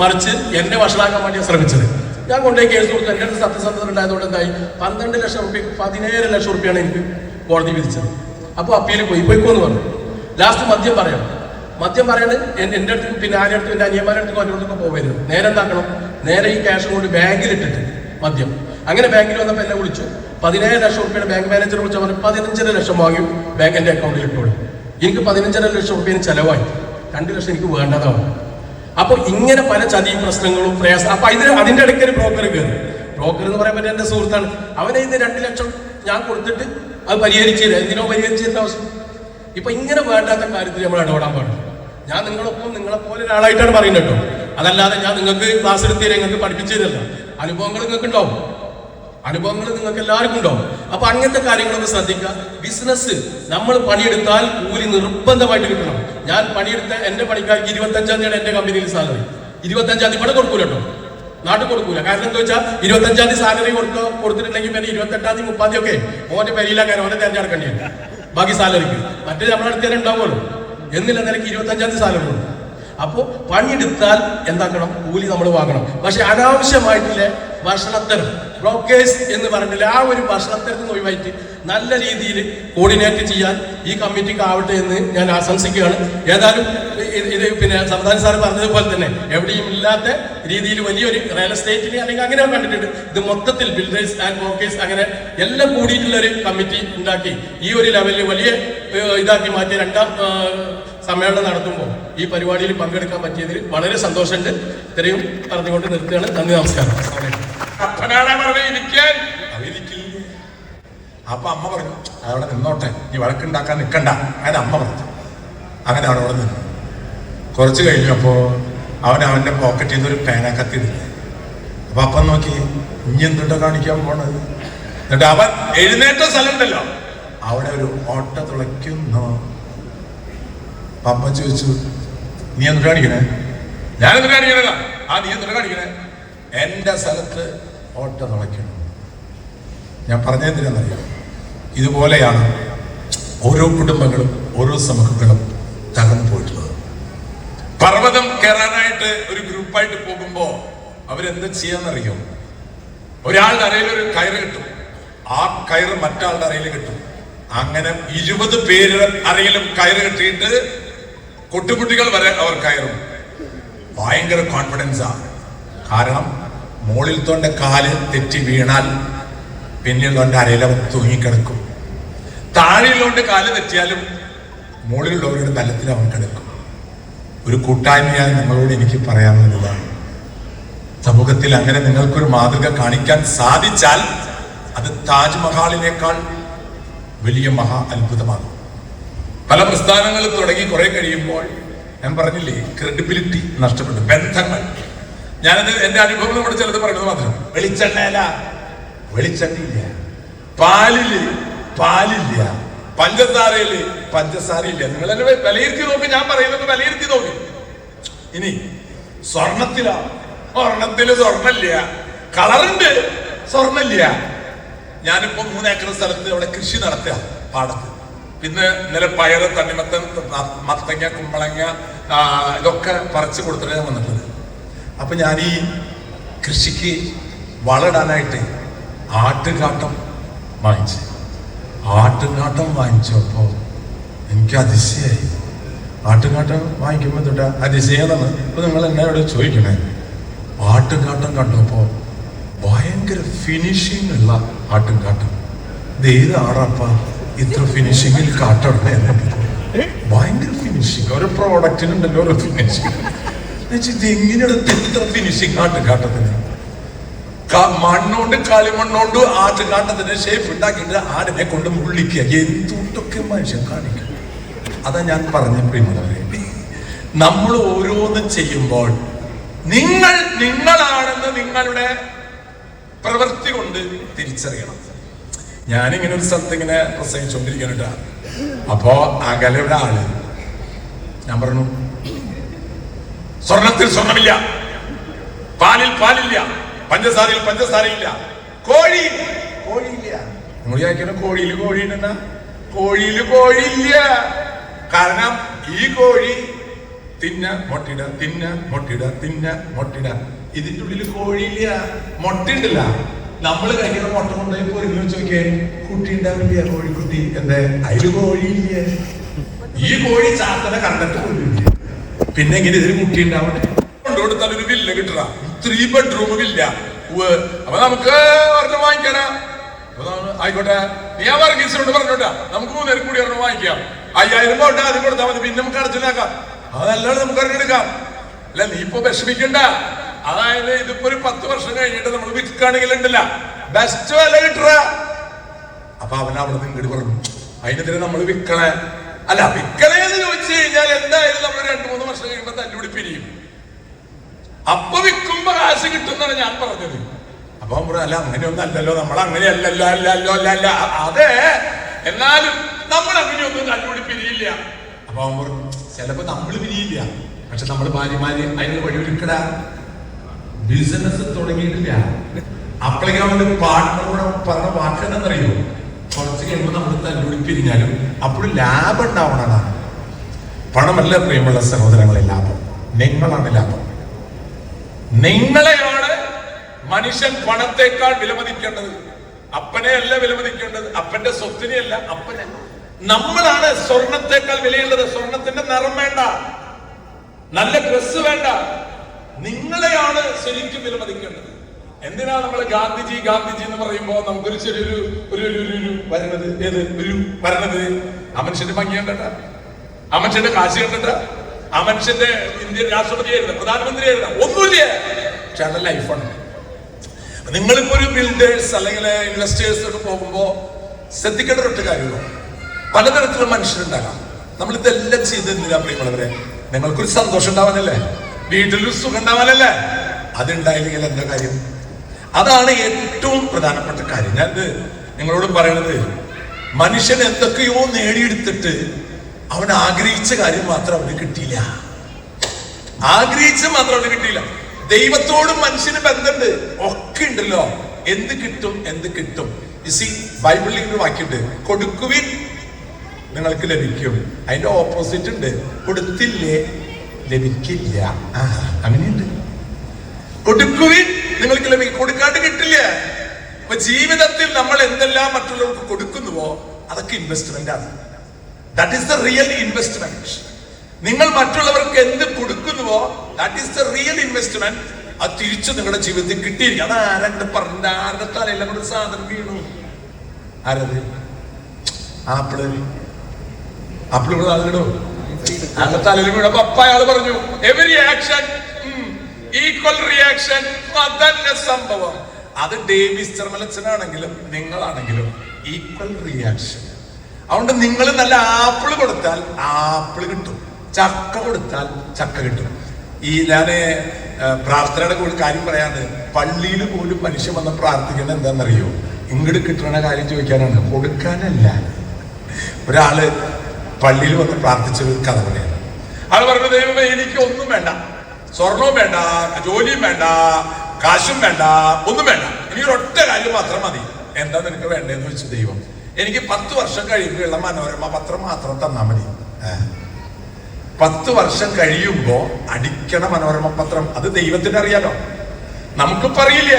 മറിച്ച് എന്നെ വഷളാക്കാൻ വേണ്ടിയാണ് ശ്രമിച്ചത്. ഞാൻ കൊണ്ടുപോയി കേസ് കൊടുത്തു. എൻ്റെ അടുത്ത് സത്യസന്ധത ഉണ്ടായതുകൊണ്ട് എന്തായി, 12 ലക്ഷം റുപ്യക്ക് 17 ലക്ഷം റുപ്യാണ് എനിക്ക് കോടതി വിധിച്ചത്. അപ്പോൾ അപ്പീൽ പോയിക്കോന്ന് പറഞ്ഞു. ലാസ്റ്റ് മദ്യം പറയാണ് എൻ്റെ അടുത്ത്, പിന്നെ ആരുടെ അടുത്ത്, എൻ്റെ അനിയന്മാരുടെ അടുത്ത് അവരോടൊക്കെ പോകരുത്, നേരെ എന്താക്കണം, നേരെ ഈ ക്യാഷ് കൊണ്ട് ബാങ്കിലിട്ടിട്ട് മദ്യം. അങ്ങനെ ബാങ്കിൽ വന്നപ്പോൾ എന്നെ വിളിച്ചു, 17 ലക്ഷം റുപ്യയുടെ ബാങ്ക് മാനേജർ വിളിച്ചു പറഞ്ഞു 15.5 ലക്ഷം വാങ്ങി ബാങ്ക് എൻ്റെ അക്കൗണ്ടിൽ ഇട്ടോളൂ. എനിക്ക് 15.5 ലക്ഷം റുപ്യന് ചെലവായി, 2 ലക്ഷം എനിക്ക് വേണ്ടതാണ്. അപ്പൊ ഇങ്ങനെ പല ചതിയും പ്രശ്നങ്ങളും പ്രയാസം. അപ്പൊ അതിന്റെ ഇടയ്ക്ക് ഒരു ബ്രോക്കർ കയറി. ബ്രോക്കർ എന്ന് പറയാൻ പറ്റിയ എന്റെ സുഹൃത്താണ്. അവനെ ഇത് 2 ലക്ഷം ഞാൻ കൊടുത്തിട്ട് അത് പരിഹരിച്ചില്ല. എന്തിനോ പരിഹരിച്ചതിന്റെ ആവശ്യം. ഇപ്പൊ ഇങ്ങനെ വേണ്ടാത്ത കാര്യത്തിൽ നമ്മൾ ഇടപെടാൻ പാടില്ല. ഞാൻ നിങ്ങളെപ്പോലെ ഒരാളായിട്ടാണ് പറയുന്നത് കേട്ടോ, അതല്ലാതെ ഞാൻ നിങ്ങൾക്ക് ക്ലാസ് എടുത്തില്ല, നിങ്ങൾക്ക് പഠിപ്പിച്ചു തരില്ല. അനുഭവങ്ങൾ നിങ്ങൾക്ക് ഉണ്ടാവും, അനുഭവങ്ങൾ നിങ്ങൾക്ക് എല്ലാവർക്കും ഉണ്ടാവും. അപ്പൊ അങ്ങനത്തെ കാര്യങ്ങളൊക്കെ ശ്രദ്ധിക്കുക. ബിസിനസ് നമ്മൾ പണിയെടുത്താൽ കൂലി നിർബന്ധമായിട്ട് കിട്ടണം. ഞാൻ പണിയെടുത്ത എന്റെ പണിക്കാർക്ക് 25-ാം തീയതി എന്റെ കമ്പനിയിൽ സാലറി, 25-ാം തീയതി ഇവിടെ കൊടുക്കൂല കേട്ടോ. നാട്ടിൽ കൊടുക്കൂല. കാരണം എന്താ വെച്ചാൽ 25-ാം തീയതി സാലറി കൊടുത്തിട്ടുണ്ടെങ്കിൽ പിന്നെ 28-ാം തീയതി 30-ാം തീയതി ഒക്കെ ഓന്റെ പെരിയിലാക്കാൻ ഓനെ തെരഞ്ഞെടുക്കേണ്ടി വരും ബാക്കി സാലറിക്ക്. മറ്റേ നമ്മുടെ അടുത്ത് തന്നെ ഉണ്ടാവുമല്ലോ. എന്നില്ല നിലയ്ക്ക് 25-ാം തീയതി സാലറി കൊടുക്കും. അപ്പോൾ പണിയെടുത്താൽ എന്താക്കണം, കൂലി നമ്മൾ വാങ്ങണം. പക്ഷെ അനാവശ്യമായിട്ടുള്ള ഭക്ഷണത്തരം ബ്രോക്കേഴ്സ് എന്ന് പറഞ്ഞില്ല, ആ ഒരു ഭക്ഷണത്തരത്തിന് ഒഴിവായിട്ട് നല്ല രീതിയിൽ കോർഡിനേറ്റ് ചെയ്യാൻ ഈ കമ്മിറ്റിക്ക് ആവട്ടെ എന്ന് ഞാൻ ആശംസിക്കുകയാണ്. ഏതായാലും ഇത് പിന്നെ സംസ്ഥാന സാറ് പറഞ്ഞതുപോലെ തന്നെ എവിടെയും ഇല്ലാത്ത രീതിയിൽ വലിയൊരു റിയൽ എസ്റ്റേറ്റിന് അല്ലെങ്കിൽ അങ്ങനെ കണ്ടിട്ടുണ്ട്. ഇത് മൊത്തത്തിൽ ബിൽഡേഴ്സ് ആൻഡ് ബ്രോക്കേഴ്സ് അങ്ങനെ എല്ലാം കൂടിയിട്ടുള്ള ഒരു കമ്മിറ്റി ഉണ്ടാക്കി ഈ ഒരു ലെവലിൽ വലിയ ഇതാക്കി മാറ്റിയ 2ാം സമ്മേളനം നടത്തുമ്പോൾ ഈ പരിപാടിയിൽ പങ്കെടുക്കാൻ പറ്റിയതിൽ വളരെ സന്തോഷമുണ്ട്. ഇത്രയും പറഞ്ഞുകൊണ്ട് നിർത്തുകയാണ്. നന്ദി, നമസ്കാരം. അപ്പൊ അമ്മ പറഞ്ഞു അവിടെ നിന്നോട്ടെ, നീ വഴക്കുണ്ടാക്കാൻ നിൽക്കണ്ട. അങ്ങനെ അമ്മ പറഞ്ഞു. അങ്ങനെ അവിടെ അവിടെ നിന്നു. കുറച്ച് കഴിഞ്ഞപ്പോ അവന്റെ പോക്കറ്റിൽ നിന്ന് ഒരു പേന കത്തിയിട്ടില്ല. അപ്പൊ അപ്പം നോക്കി, ഇനി എന്തുണ്ടോ കാണിക്കാൻ പോണത്. എന്നിട്ട് അവൻ എഴുന്നേറ്റ സ്ഥലം ഉണ്ടല്ലോ, അവിടെ ഒരു ഓട്ട തുളയ്ക്കുന്നു. പപ്പ ചോദിച്ചു, നീ എന്തിട്ട് കാണിക്കണേ? ഞാൻ എന്തിട്ട് കാണിക്കണ? നീ എന്തിട്ട് കാണിക്കണേ? എന്റെ സ്ഥലത്ത് ഓട്ട തുളയ്ക്കണം. ഞാൻ പറഞ്ഞെന്തിനാണെന്നറിയാം, ഇതുപോലെയാണ് ഓരോ കുടുംബങ്ങളും ഓരോ സമൂഹങ്ങളും തകർന്നു പോയിട്ടുള്ളത്. പർവ്വതം കയറാനായിട്ട് ഒരു ഗ്രൂപ്പായിട്ട് പോകുമ്പോ അവരെന്ത് ചെയ്യാന്നറിയോ? ഒരാളുടെ അരയിൽ ഒരു കയറ് കിട്ടും, ആ കയറ് മറ്റാളുടെ അരയിൽ കിട്ടും. അങ്ങനെ 20 പേര് അരയിലും കയറ് കിട്ടിയിട്ട് കൊട്ടുകുട്ടികൾ വരെ അവർ കയറും. ഭയങ്കര കോൺഫിഡൻസാ. കാരണം മുകളിൽ തൊണ്ട കാല് തെറ്റി വീണാൽ പിന്നെയുള്ളവന്റെ അരയിൽ അവൻ തൂങ്ങിക്കിടക്കും. താഴെയുള്ളവന്റെ കാല് തെറ്റിയാലും മുകളിലുള്ളവരുടെ തലത്തിൽ അവൻ കിടക്കും. ഒരു കൂട്ടായ്മയായി നിങ്ങളോട് എനിക്ക് പറയാവുന്നതാണ്, സമൂഹത്തിൽ അങ്ങനെ നിങ്ങൾക്കൊരു മാതൃക കാണിക്കാൻ സാധിച്ചാൽ അത് താജ്മഹാളിനേക്കാൾ വലിയ മഹാ അത്ഭുതമാണ്. പല പ്രസ്ഥാനങ്ങളും തുടങ്ങി കുറെ കഴിയുമ്പോൾ ഞാൻ പറഞ്ഞില്ലേ, ക്രെഡിബിലിറ്റി നഷ്ടപ്പെട്ടു. ബന്ധങ്ങൾ, ഞാനത് എന്റെ അനുഭവം കൂടെ ചിലത് പറയുന്നത് മാത്രം. വെളിച്ചെണ്ണയില വെളിച്ചെണ്ണയില്ല, പാലില്ല, പഞ്ചസാരയില് പഞ്ചസാരയില്ല. നിങ്ങൾ എന്നെ വിലയിരുത്തി നോക്ക്, ഞാൻ പറയുന്നത് വിലയിരുത്തി നോക്ക്. ഇനി സ്വർണത്തില് സ്വർണ്ണമില്ല, കളറുണ്ട്, സ്വർണ്ണമില്ല. ഞാനിപ്പോ 3 ഏക്കർ സ്ഥലത്ത് അവിടെ കൃഷി നടത്തുക പാടത്ത്. പിന്നെ ഇന്നലെ പയറ്, തണ്ണിമത്തൻ, മത്തങ്ങ, കുമ്പളങ്ങ ഇതൊക്കെ പറിച്ചു കൊടുത്തിട്ടാണ് വന്നിട്ടുള്ളത്. അപ്പൊ ഞാൻ ഈ കൃഷിക്ക് വളമിടാനായിട്ട് ആട്ടുകാട്ടം വാങ്ങിച്ചപ്പോ എനിക്ക് അതിശയായി. ആട്ടുകാട്ടം വാങ്ങിക്കുമ്പോ തൊട്ട് അതിശയെന്നാണ്. ഇപ്പൊ നിങ്ങൾ എന്നോട് ചോദിക്കണേ, ആട്ടുകാട്ടം കണ്ടപ്പോ ഭയങ്കര ഫിനിഷിംഗ് ഉള്ള ആട്ടുകാട്ടം. ഇത് ഏത് ആടാപ്പ ഇത്ര ഫിനിഷിങ്ങിൽ കാട്ടിടണേ? ഭയങ്കര ഫിനിഷിങ്. ഓരോ പ്രോഡക്റ്റിനുണ്ടല്ലോ ഓരോ ഫിനിഷിങ്. ഇത് എങ്ങനെയാണ് ഇത്ര ഫിനിഷിങ് ആട്ടുകാട്ടത്തിന്? മണ്ണോണ്ട് കളിമണ്ണോണ്ട് ആട്ടുകാട്ടത്തിന് ഷേപ്പ് ഉണ്ടാക്കിയിട്ട് ആടിനെ കൊണ്ട് മുള്ളിക്കുക. എന്തൊക്കെ മനുഷ്യൻ കാണിക്കും. അതാ ഞാൻ പറഞ്ഞ പ്രിയമുള്ളവരെ, നമ്മൾ ഓരോന്നും ചെയ്യുമ്പോൾ നിങ്ങളാണെന്ന് നിങ്ങളുടെ പ്രവൃത്തി കൊണ്ട് തിരിച്ചറിയണം. ഞാനിങ്ങനെ ഒരു സ്ഥലത്ത് ഇങ്ങനെ പ്രസംഗിച്ചുകൊണ്ടിരിക്കുന്നുണ്ടാ. അപ്പോ അകലെ ഒരാള് ഞാൻ പറഞ്ഞു, സ്വർണത്തിൽ സ്വർണമില്ല, പാലില്ല, പഞ്ചസാരയിൽ പഞ്ചസാരയില്ല, കോഴിയില്ല. നിങ്ങൾ ചോദിക്കുന്ന കോഴിയിൽ കോഴിയില്ല. കാരണം ഈ കോഴി തിന്ന മുട്ടയിട. ഇതിന്റെ ഉള്ളിൽ കോഴിയില്ല, മുട്ടയുണ്ടല്ല. നമ്മൾ കഴിക്കുന്ന മുട്ട കൊണ്ടുപോയി പൊരുങ്ങി ചോദിക്കേ, കുട്ടി ഉണ്ടാവില്ല, കോഴിക്കുട്ടി. എന്തേ? അതില് കോഴിയില്ല. ഈ കോഴി ചാത്തന കണ്ടിട്ട് കൊല്ലില്ല. പിന്നെ എങ്ങനെ ഇതിന് കുട്ടി ഉണ്ടാവട്ടെ? കൊണ്ടുകൊടുത്താൽ ഒരു വില്ല കിട്ടുക, 3 ബെഡ്റൂം വില്ല. അപ്പൊ നമുക്ക് ഒരെണ്ണം വാങ്ങിക്കാനാ. ആയിക്കോട്ടെ, നീ ആ വർഗീസിനോട് പറഞ്ഞോട്ടാ, നമുക്ക് 3 പേരും കൂടി ഒരെണ്ണം വാങ്ങിക്കാം. 5000 പോട്ടെ, ആദ്യം കൊടുത്താൽ മതി, പിന്നെ നമുക്ക് അടച്ചിലാക്കാം. അതല്ലാതെ നമുക്ക് ഒരെണ്ണം എടുക്കാം. അല്ല, നീ ഇപ്പൊ വിഷമിക്കണ്ട. അതായത് ഇതിപ്പോ ഒരു 10 വർഷം കഴിഞ്ഞിട്ട് നമ്മൾ വിൽക്കുകയാണെങ്കിൽ ഉണ്ടല്ല, ബെസ്റ്റ് വില കിട്ടുക. അപ്പൊ അവൻ അവിടെ നിന്ന് ഇങ്ങോട്ട് പറഞ്ഞു, അതിനെതിരെ നമ്മൾ വിൽക്കണേ. അല്ല, വിൽക്കണേന്ന് ചോദിച്ചു കഴിഞ്ഞാൽ എന്തായാലും നമ്മൾ 2-3 വർഷം കഴിയുമ്പോ തല്ലുകൂടി പിരിയും. അപ്പൊ വിൽക്കുമ്പോ കാശ് കിട്ടുന്നാണ് ഞാൻ പറഞ്ഞത്. അപ്പൊ അല്ല, അങ്ങനെയൊന്നും അല്ലല്ലോ, നമ്മൾ അങ്ങനെയല്ലല്ലോ. അതെ, എന്നാലും നമ്മൾ അങ്ങനെയൊന്നും തല്ലുകൂടി പിരിയില്ല. അപ്പൊ അവൻ പറഞ്ഞു, ചിലപ്പോ നമ്മൾ പിരിയില്ല, പക്ഷെ നമ്മൾ ഭാര്യമാര് അതിന് വഴിയൊരുക്കടാ. ബിസിനസ് തുടങ്ങിയിട്ടില്ല. അപ്പോഴേക്കും അവന്റെ പാർട്ട്ണറോട് പറഞ്ഞ വാക്കെന്നറിയോ, കുറച്ച് കഴിയുമ്പോൾ നമ്മൾ തല്ലുടി പിരിഞ്ഞാലും അപ്പോഴും ലാഭം ഉണ്ടാവണതാണ്. പണമല്ല പ്രിയമുള്ള സഹോദരങ്ങളെ ലാഭം, നിങ്ങളാണ് ലാഭം. നിങ്ങളെയാണ് മനുഷ്യൻ പണത്തെക്കാൾ വിലമതിക്കേണ്ടത്. അപ്പനെ അല്ല വിലമതിക്കേണ്ടത്, അപ്പന്റെ സ്വത്തിനെയല്ല, അപ്പനെ. നമ്മളാണ് സ്വർണത്തെക്കാൾ വിലയുള്ളത്. സ്വർണത്തിന്റെ നിറം വേണ്ട, നല്ല ഡ്രസ് വേണ്ട, നിങ്ങളെയാണ് ശരിക്കും വിലമതിക്കേണ്ടത്. എന്തിനാ നമ്മൾ ഗാന്ധിജി ഗാന്ധിജി എന്ന് പറയുമ്പോ നമുക്കൊരു ചെറിയൊരു വരുന്നത്? ഏത് ഒരു വരുന്നത്? ആ മനുഷ്യന്റെ ഭംഗി കണ്ടിട്ട, ആ മനുഷ്യന്റെ കാശ് കണ്ടിട്ട, ആ മനുഷ്യന്റെ ഇന്ത്യൻ രാഷ്ട്രപതിയായിരുന്നു, പ്രധാനമന്ത്രിയായിരുന്നു, ഒന്നുമില്ല. പക്ഷെ അത് ലൈഫാണ്. നിങ്ങളിപ്പോ ഒരു ബിൽഡേഴ്സ് അല്ലെങ്കിൽ ഇൻവെസ്റ്റേഴ്സ് ഒക്കെ പോകുമ്പോ ശ്രദ്ധിക്കേണ്ട ഒറ്റ കാര്യമുള്ളൂ, പലതരത്തിലുള്ള മനുഷ്യരുണ്ടാകാം. നമ്മൾ ഇതെല്ലാം ചെയ്തിരുന്നില്ല പ്രിയമുള്ളവരെ, നിങ്ങൾക്കൊരു സന്തോഷം ഉണ്ടാവാനല്ലേ, വീട്ടിലൊരു സുഖം ഉണ്ടാവാനല്ലേ. അതുണ്ടായില്ലെങ്കിൽ എന്താ കാര്യം? അതാണ് ഏറ്റവും പ്രധാനപ്പെട്ട കാര്യം. ഞാനിത് നിങ്ങളോട് പറയണത്, മനുഷ്യൻ എന്തൊക്കെയോ നേടിയെടുത്തിട്ട് അവൻ ആഗ്രഹിച്ച കാര്യം മാത്രം അവന് കിട്ടിയില്ല. ആഗ്രഹിച്ച മാത്രം അവന് കിട്ടിയില്ല. ദൈവത്തോടും മനുഷ്യന് ബന്ധമുണ്ട്, ഒക്കെ ഉണ്ടല്ലോ. എന്ത് കിട്ടും, എന്ത് കിട്ടും? ബൈബിളിൽ ഒരു വാക്യമുണ്ട്, കൊടുക്കുവിൻ നിങ്ങൾക്ക് ലഭിക്കും. അതിന്റെ ഓപ്പോസിറ്റ് ഉണ്ട്, കൊടുത്തില്ലേ ലഭിക്കില്ല. അങ്ങനെയുണ്ട്. കൊടുക്കുവിൻ നിങ്ങൾക്ക് ലഭിക്കും, കൊടുക്കാണ്ട് കിട്ടില്ല. അപ്പൊ ജീവിതത്തിൽ നമ്മൾ എന്തെല്ലാം മറ്റുള്ളവർക്ക് കൊടുക്കുന്നുവോ അതൊക്കെ ഇൻവെസ്റ്റ്മെന്റ് ആണ്. That is the real investment. നിങ്ങൾ മറ്റുള്ളവർക്ക് എന്ത് കൊടുക്കുന്നുവോ that is the real investment. അത് തിരിച്ചു നിങ്ങളുടെ ജീവിതത്തിൽ കിട്ടിയിരിക്കും. അത് ആരുടെ പറഞ്ഞ, ആരുടെ തലയിലും കൂടെ സാധനം വീണു? ആരത്? ആപ്പിള് ഇവിടെ ആളുകളോ ആരുടെ തലയിൽ വീണപ്പോ അപ്പ അയാൾ പറഞ്ഞു, എവരി ആക്ഷൻ ഈക്വൽ റിയാക്ഷൻ. അതന്നെ സംഭവം. അത് ഡേവിസ് ചെർമലച്ചനാണെങ്കിലും നിങ്ങളാണെങ്കിലും ഈക്വൽ റിയാക്ഷൻ. അതുകൊണ്ട് നിങ്ങൾ നല്ല ആപ്പിള് കൊടുത്താൽ ആപ്പിള് കിട്ടും, ചക്ക കൊടുത്താൽ ചക്ക കിട്ടും. ഈ ഞാന് പ്രാർത്ഥനയുടെ കൂടി കാര്യം പറയാണ്ട്, പള്ളിയിൽ പോലും മനുഷ്യൻ വന്ന് പ്രാർത്ഥിക്കുന്നത് എന്താണെന്നറിയോ? ഇങ്ങോട്ട് കിട്ടുന്ന കാര്യം ചോദിക്കാനാണ്, കൊടുക്കാനല്ല. ഒരാള് പള്ളിയിൽ വന്ന് പ്രാർത്ഥിച്ചൊരു കഥ പറയാണ്. ആള് പറഞ്ഞ, ദൈവമേ എനിക്ക് ഒന്നും വേണ്ട, സ്വർണവും വേണ്ട, ജോലിയും വേണ്ട, കാശും വേണ്ട, ഒന്നും വേണ്ട, എനിക്ക് ഒറ്റ കാര്യം മാത്രം മതി. എന്താ നിനക്ക് വേണ്ടതെന്ന് ചോദിച്ചു ദൈവം. എനിക്ക് 10 വർഷം കഴിയുമ്പോഴുള്ള മനോരമ പത്രം മാത്രം തന്നാ മതി. 10 വർഷം കഴിയുമ്പോ അടിക്കണ മനോരമ പത്രം, അത് ദൈവത്തിന് അറിയാലോ, നമുക്ക് പറയില്ല.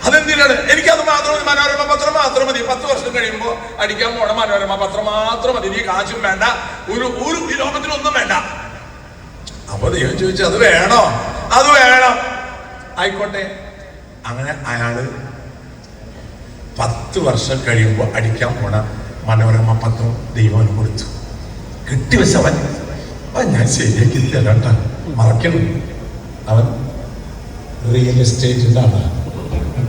അതെന്തിനാണ്? എനിക്കത് മാത്രം, മനോരമ പത്രം മാത്രം മതി. 10 വർഷം കഴിയുമ്പോ അടിക്കാൻ പോണ മനോരമ പത്രം മാത്രം മതി. നീ കാശും വേണ്ട, ഒരു ലോകത്തിലൊന്നും വേണ്ട. അപ്പൊ ദൈവം ചോദിച്ചു, അത് വേണോ? അത് വേണം, ആയിക്കോട്ടെ. അങ്ങനെ അയാള് 10 വർഷം കഴിയുമ്പോൾ അടിക്കാൻ പോണ മനോരമ പത്രം ദൈവം കൊടുത്തു. കിട്ടിവെച്ചവൻ ഞാൻ ശരിയാക്കി തരാട്ട, മറക്കണം. അവൻ റിയൽ എസ്റ്റേറ്റിന്റെ ആളാണ്,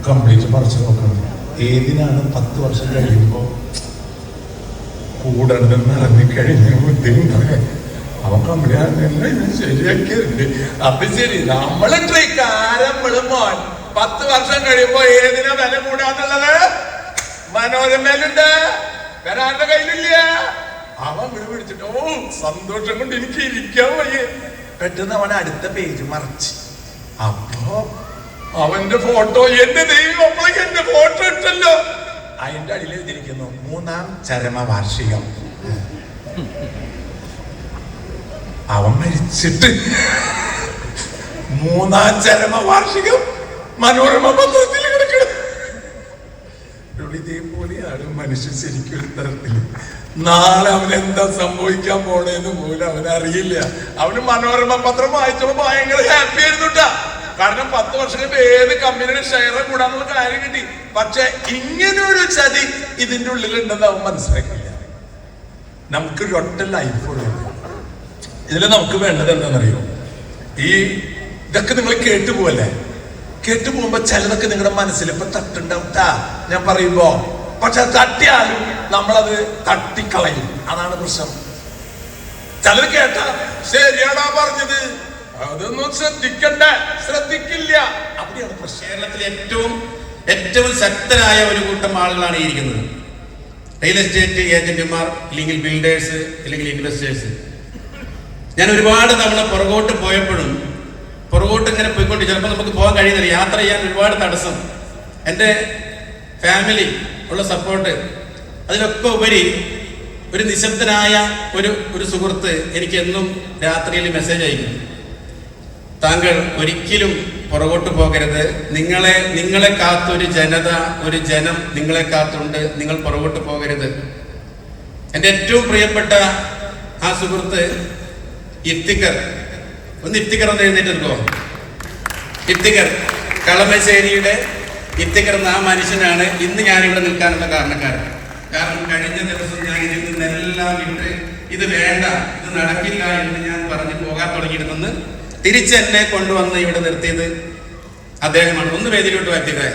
കംപ്ലീറ്റ് പറിച്ചു നോക്കണം. ഏതിനാണ് 10 വർഷം കഴിയുമ്പോ കൂടെ ഇറങ്ങിക്കഴിഞ്ഞ ബുദ്ധിമുട്ട് അവൻ കംപ്ലീറ്റ് ശരിയാക്കിയിട്ടുണ്ട്. അപ്പൊ ശരി, നമ്മള് ട്രിക്കാരമ്മളും മോൻ 10 വർഷം കഴിയുമ്പോ ഏതിനാ വില കൂടാന്നുള്ളത് മനോരമയിലുണ്ട്, വരാന്റെ കയ്യിലില്ല. അവൻ പിടിച്ചിട്ട് സന്തോഷം കൊണ്ട് എനിക്ക് ഇരിക്കാൻ വയ്യ. പെട്ടെന്ന് അവൻ അടുത്ത പേജ് മറിച്ച്, അപ്പോ അവന്റെ ഫോട്ടോ, എന്റെ ദൈവം അപ്പോഴേക്ക് എന്റെ ഫോട്ടോ ഇട്ടല്ലോ. അതിന്റെ അടിയിൽ എഴുതിയിരിക്കുന്നു 3ാം ചരമവാർഷികം. അവൻ മരിച്ചിട്ട് 3ാം ചരമവാർഷികം മനോരമ പത്രത്തിൽ കിടക്കണം. ഇതേപോലെയാണ് മനുഷ്യൻ ശരിക്കും ഒരു തരത്തില്. നാളെ അവനെന്താ സംഭവിക്കാൻ പോണേന്ന് പോലും അവനറിയില്ല. അവന് മനോരമ പത്രം വായിച്ചപ്പോ ഭയങ്കര ഹാപ്പി ആയിരുന്നുട്ടാ. കാരണം 10 വർഷം കഴിയുമ്പോ ഏത് കമ്പനിയുടെ ഷെയർ കൂടാന്നുള്ള കാര്യം കിട്ടി. പക്ഷെ ഇങ്ങനെ ഒരു ചതി ഇതിന്റെ ഉള്ളിലുണ്ടെന്ന് അവൻ മനസ്സിലാക്കില്ല. നമുക്കൊരു ഒറ്റ ലൈഫുള്ളത്. ഇതിൽ നമുക്ക് വേണ്ടത് എന്താണെന്നറിയോ? ഇതൊക്കെ നിങ്ങൾ കേട്ടുപോവല്ലേ? കേട്ടുപോകുമ്പോ ചിലതൊക്കെ നിങ്ങളുടെ മനസ്സിൽ ഇപ്പൊ തട്ടുണ്ടാവട്ടാ ഞാൻ പറയുമ്പോ. പക്ഷെ തട്ടിയാലും നമ്മളത് തട്ടിക്കളയും. അതാണ് പ്രശ്നം. ചിലർ കേട്ടാ ശരിയാടാ പറഞ്ഞത്, അതൊന്നും ശ്രദ്ധിക്കില്ല. അവിടെയാണ് പ്രശ്നം. കേരളത്തിലെ ഏറ്റവും ശക്തരായ ഒരു കൂട്ടം ആളുകളാണ് ഇരിക്കുന്നത്. റിയൽ എസ്റ്റേറ്റ് ഏജന്റുമാർ, അല്ലെങ്കിൽ ബിൽഡേഴ്സ്, അല്ലെങ്കിൽ ഇൻവെസ്റ്റേഴ്സ്. ഞാൻ ഒരുപാട് തവണ പുറകോട്ട് പോയപ്പോഴും പുറകോട്ട് ഇങ്ങനെ പോയിക്കൊണ്ട് ചിലപ്പോൾ നമുക്ക് പോകാൻ കഴിയുന്നില്ല, യാത്ര ചെയ്യാൻ ഒരുപാട് തടസ്സം, എൻ്റെ ഫാമിലി ഉള്ള സപ്പോർട്ട്, അതിലൊക്കെ ഉപരി ഒരു നിശബ്ദനായ ഒരു സുഹൃത്ത് എനിക്ക് എന്നും രാത്രിയിൽ മെസ്സേജ് അയക്കും. താങ്കൾ ഒരിക്കലും പുറകോട്ട് പോകരുത്, നിങ്ങളെ കാത്തൊരു ജനത, ഒരു ജനം നിങ്ങളെ കാത്തുണ്ട്, നിങ്ങൾ പുറകോട്ട് പോകരുത്. എൻ്റെ ഏറ്റവും പ്രിയപ്പെട്ട ആ സുഹൃത്ത് ഇഫ്തിഖർ, ഒന്ന് എഴുന്നേറ്റ് നിൽക്കുമോ? ഇഫ്തിഖർ, കളമശ്ശേരിയുടെ ഇഫ്തിഖർ എന്ന ആ മനുഷ്യനാണ് ഇന്ന് ഞാനിവിടെ നിൽക്കാനുള്ള കാരണക്കാരൻ. കാരണം കഴിഞ്ഞ ദിവസം ഞാൻ ഇതിൽ നിന്നെല്ലാം വിട്ട് ഇത് വേണ്ട, ഇത് നടക്കില്ല എന്ന് ഞാൻ പറഞ്ഞ് പോകാൻ തുടങ്ങിയിരുന്നെന്ന് തിരിച്ചെന്നെ കൊണ്ടുവന്ന് ഇവിടെ നിർത്തിയത് അദ്ദേഹമാണ്. ഒന്ന് വേദിയിലോട്ട് വരുത്തിയതേ.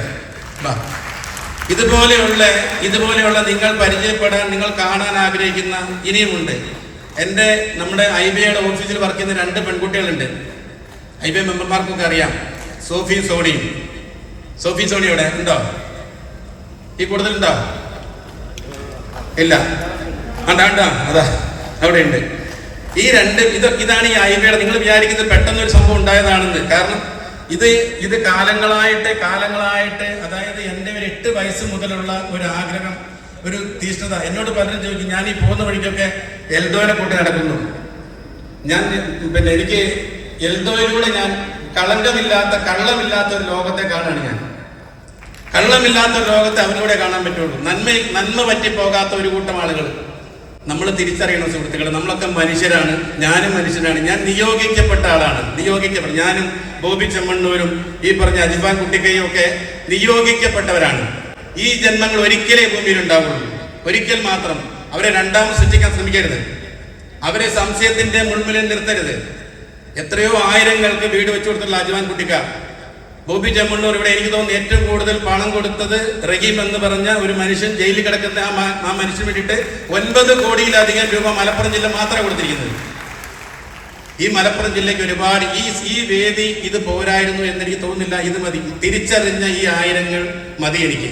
ഇതുപോലെയുള്ള നിങ്ങൾ പരിചയപ്പെടാൻ, നിങ്ങൾ കാണാൻ ആഗ്രഹിക്കുന്ന ഇനിയുമുണ്ട്. നമ്മുടെ IBAയുടെ ഓഫീസിൽ വർക്ക് ചെയ്യുന്ന 2 പെൺകുട്ടികളുണ്ട്. IBA മെമ്പർമാർക്കൊക്കെ അറിയാം, സോഫിയും സോണിയും. സോഫി സോണി ഇവിടെ ഉണ്ടോ? ഈ കൂടുതലുണ്ടോ? ഇല്ല, അതാ അവിടെ ഉണ്ട്. ഈ 2 ഇതാണ് ഈ IBAയുടെ. നിങ്ങൾ വിചാരിക്കുന്നത് പെട്ടെന്നൊരു സംഭവം ഉണ്ടായതാണെന്ന്. കാരണം ഇത് കാലങ്ങളായിട്ട് അതായത് എൻ്റെ ഒരു 8 വയസ്സ് മുതലുള്ള ഒരു ആഗ്രഹം, ഒരു തീഷ്ണത. എന്നോട് പലരും ചോദിക്കും, ഞാൻ ഈ പോകുന്ന വഴിക്കൊക്കെ എൽദോയിനെ കൂട്ടി നടക്കുന്നു. എനിക്ക് എൽദോയിലൂടെ ഞാൻ കള്ളമില്ലാത്ത ഒരു ലോകത്തെ കാണുകയാണ്. ഞാൻ കള്ളമില്ലാത്ത ഒരു ലോകത്തെ അവരിലൂടെ കാണാൻ പറ്റുള്ളൂ. നന്മ പറ്റിപ്പോകാത്ത ഒരു കൂട്ടം ആളുകൾ നമ്മൾ തിരിച്ചറിയണം സുഹൃത്തുക്കളെ. നമ്മളൊക്കെ മനുഷ്യരാണ്, ഞാനും മനുഷ്യനാണ്. ഞാൻ നിയോഗിക്കപ്പെട്ട ആളാണ്, ഞാനും ബോബി ചെമ്മണ്ണൂരും ഈ പറഞ്ഞ അജിഫാൻ കുട്ടിക്കയും ഒക്കെ നിയോഗിക്കപ്പെട്ടവരാണ്. ഈ ജന്മങ്ങൾ ഒരിക്കലേ ഭൂമിയിൽ ഉണ്ടാവുള്ളൂ, ഒരിക്കൽ മാത്രം. അവരെ രണ്ടാമത് സൃഷ്ടിക്കാൻ ശ്രമിക്കരുത്, അവരെ സംശയത്തിന്റെ മുൾമുനയിൽ നിർത്തരുത്. എത്രയോ ആയിരങ്ങൾക്ക് വീട് വെച്ചു കൊടുത്തിട്ടുള്ള അജിഫാൻ കുട്ടിക്ക, ബോബി ചെമ്മണ്ണൂർ, ഇവിടെ എനിക്ക് തോന്നുന്നു ഏറ്റവും കൂടുതൽ പണം കൊടുത്തത് റഹീം എന്ന് പറഞ്ഞ ഒരു മനുഷ്യൻ, ജയിലിൽ കിടക്കുന്ന ആ മനുഷ്യന് വേണ്ടിയിട്ട് 9 കോടിയിലധികം രൂപ മലപ്പുറം ജില്ല മാത്രമേ കൊടുത്തിരിക്കുന്നത്. ഈ മലപ്പുറം ജില്ലയ്ക്ക് ഒരുപാട് ഈ വേദി ഇത് പോരായിരുന്നു എന്നെനിക്ക് തോന്നുന്നില്ല. ഇത് മതി, തിരിച്ചറിഞ്ഞ ഈ ആയിരങ്ങൾ മതി എനിക്ക്.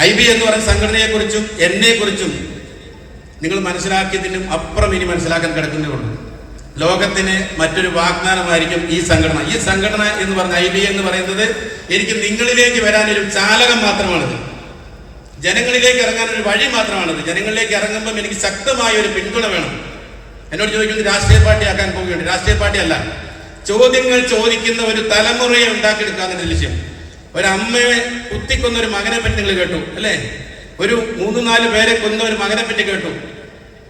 IBA എന്ന് പറയുന്ന സംഘടനയെക്കുറിച്ചും എന്നെക്കുറിച്ചും നിങ്ങൾ മനസ്സിലാക്കിയതിനും അപ്പുറം ഇനി മനസ്സിലാക്കാൻ കിടക്കുന്നേ ഉള്ളൂ. ലോകത്തിന് മറ്റൊരു വാഗ്ദാനമായിരിക്കും ഈ സംഘടന. ഈ സംഘടന എന്ന് പറഞ്ഞ IBA എന്ന് പറയുന്നത് എനിക്ക് നിങ്ങളിലേക്ക് വരാനൊരു ചാലകം മാത്രമാണിത്, ജനങ്ങളിലേക്ക് ഇറങ്ങാനൊരു വഴി മാത്രമാണിത്. ജനങ്ങളിലേക്ക് ഇറങ്ങുമ്പം എനിക്ക് ശക്തമായ ഒരു പിന്തുണ വേണം. എന്നോട് ചോദിക്കുന്നത് രാഷ്ട്രീയ പാർട്ടി ആക്കാൻ പോവുകയുണ്ട്. രാഷ്ട്രീയ പാർട്ടി അല്ല, ചോദ്യങ്ങൾ ചോദിക്കുന്ന ഒരു തലമുറയെ ഉണ്ടാക്കിയെടുക്കാന്നതിന്റെ ലക്ഷ്യം. ഒരമ്മയെ കുത്തിക്കൊന്ന ഒരു മകനെ പറ്റി നിങ്ങൾ കേട്ടു അല്ലേ? ഒരു 3-4 പേരെ കൊന്ന ഒരു മകനെ പറ്റി കേട്ടു.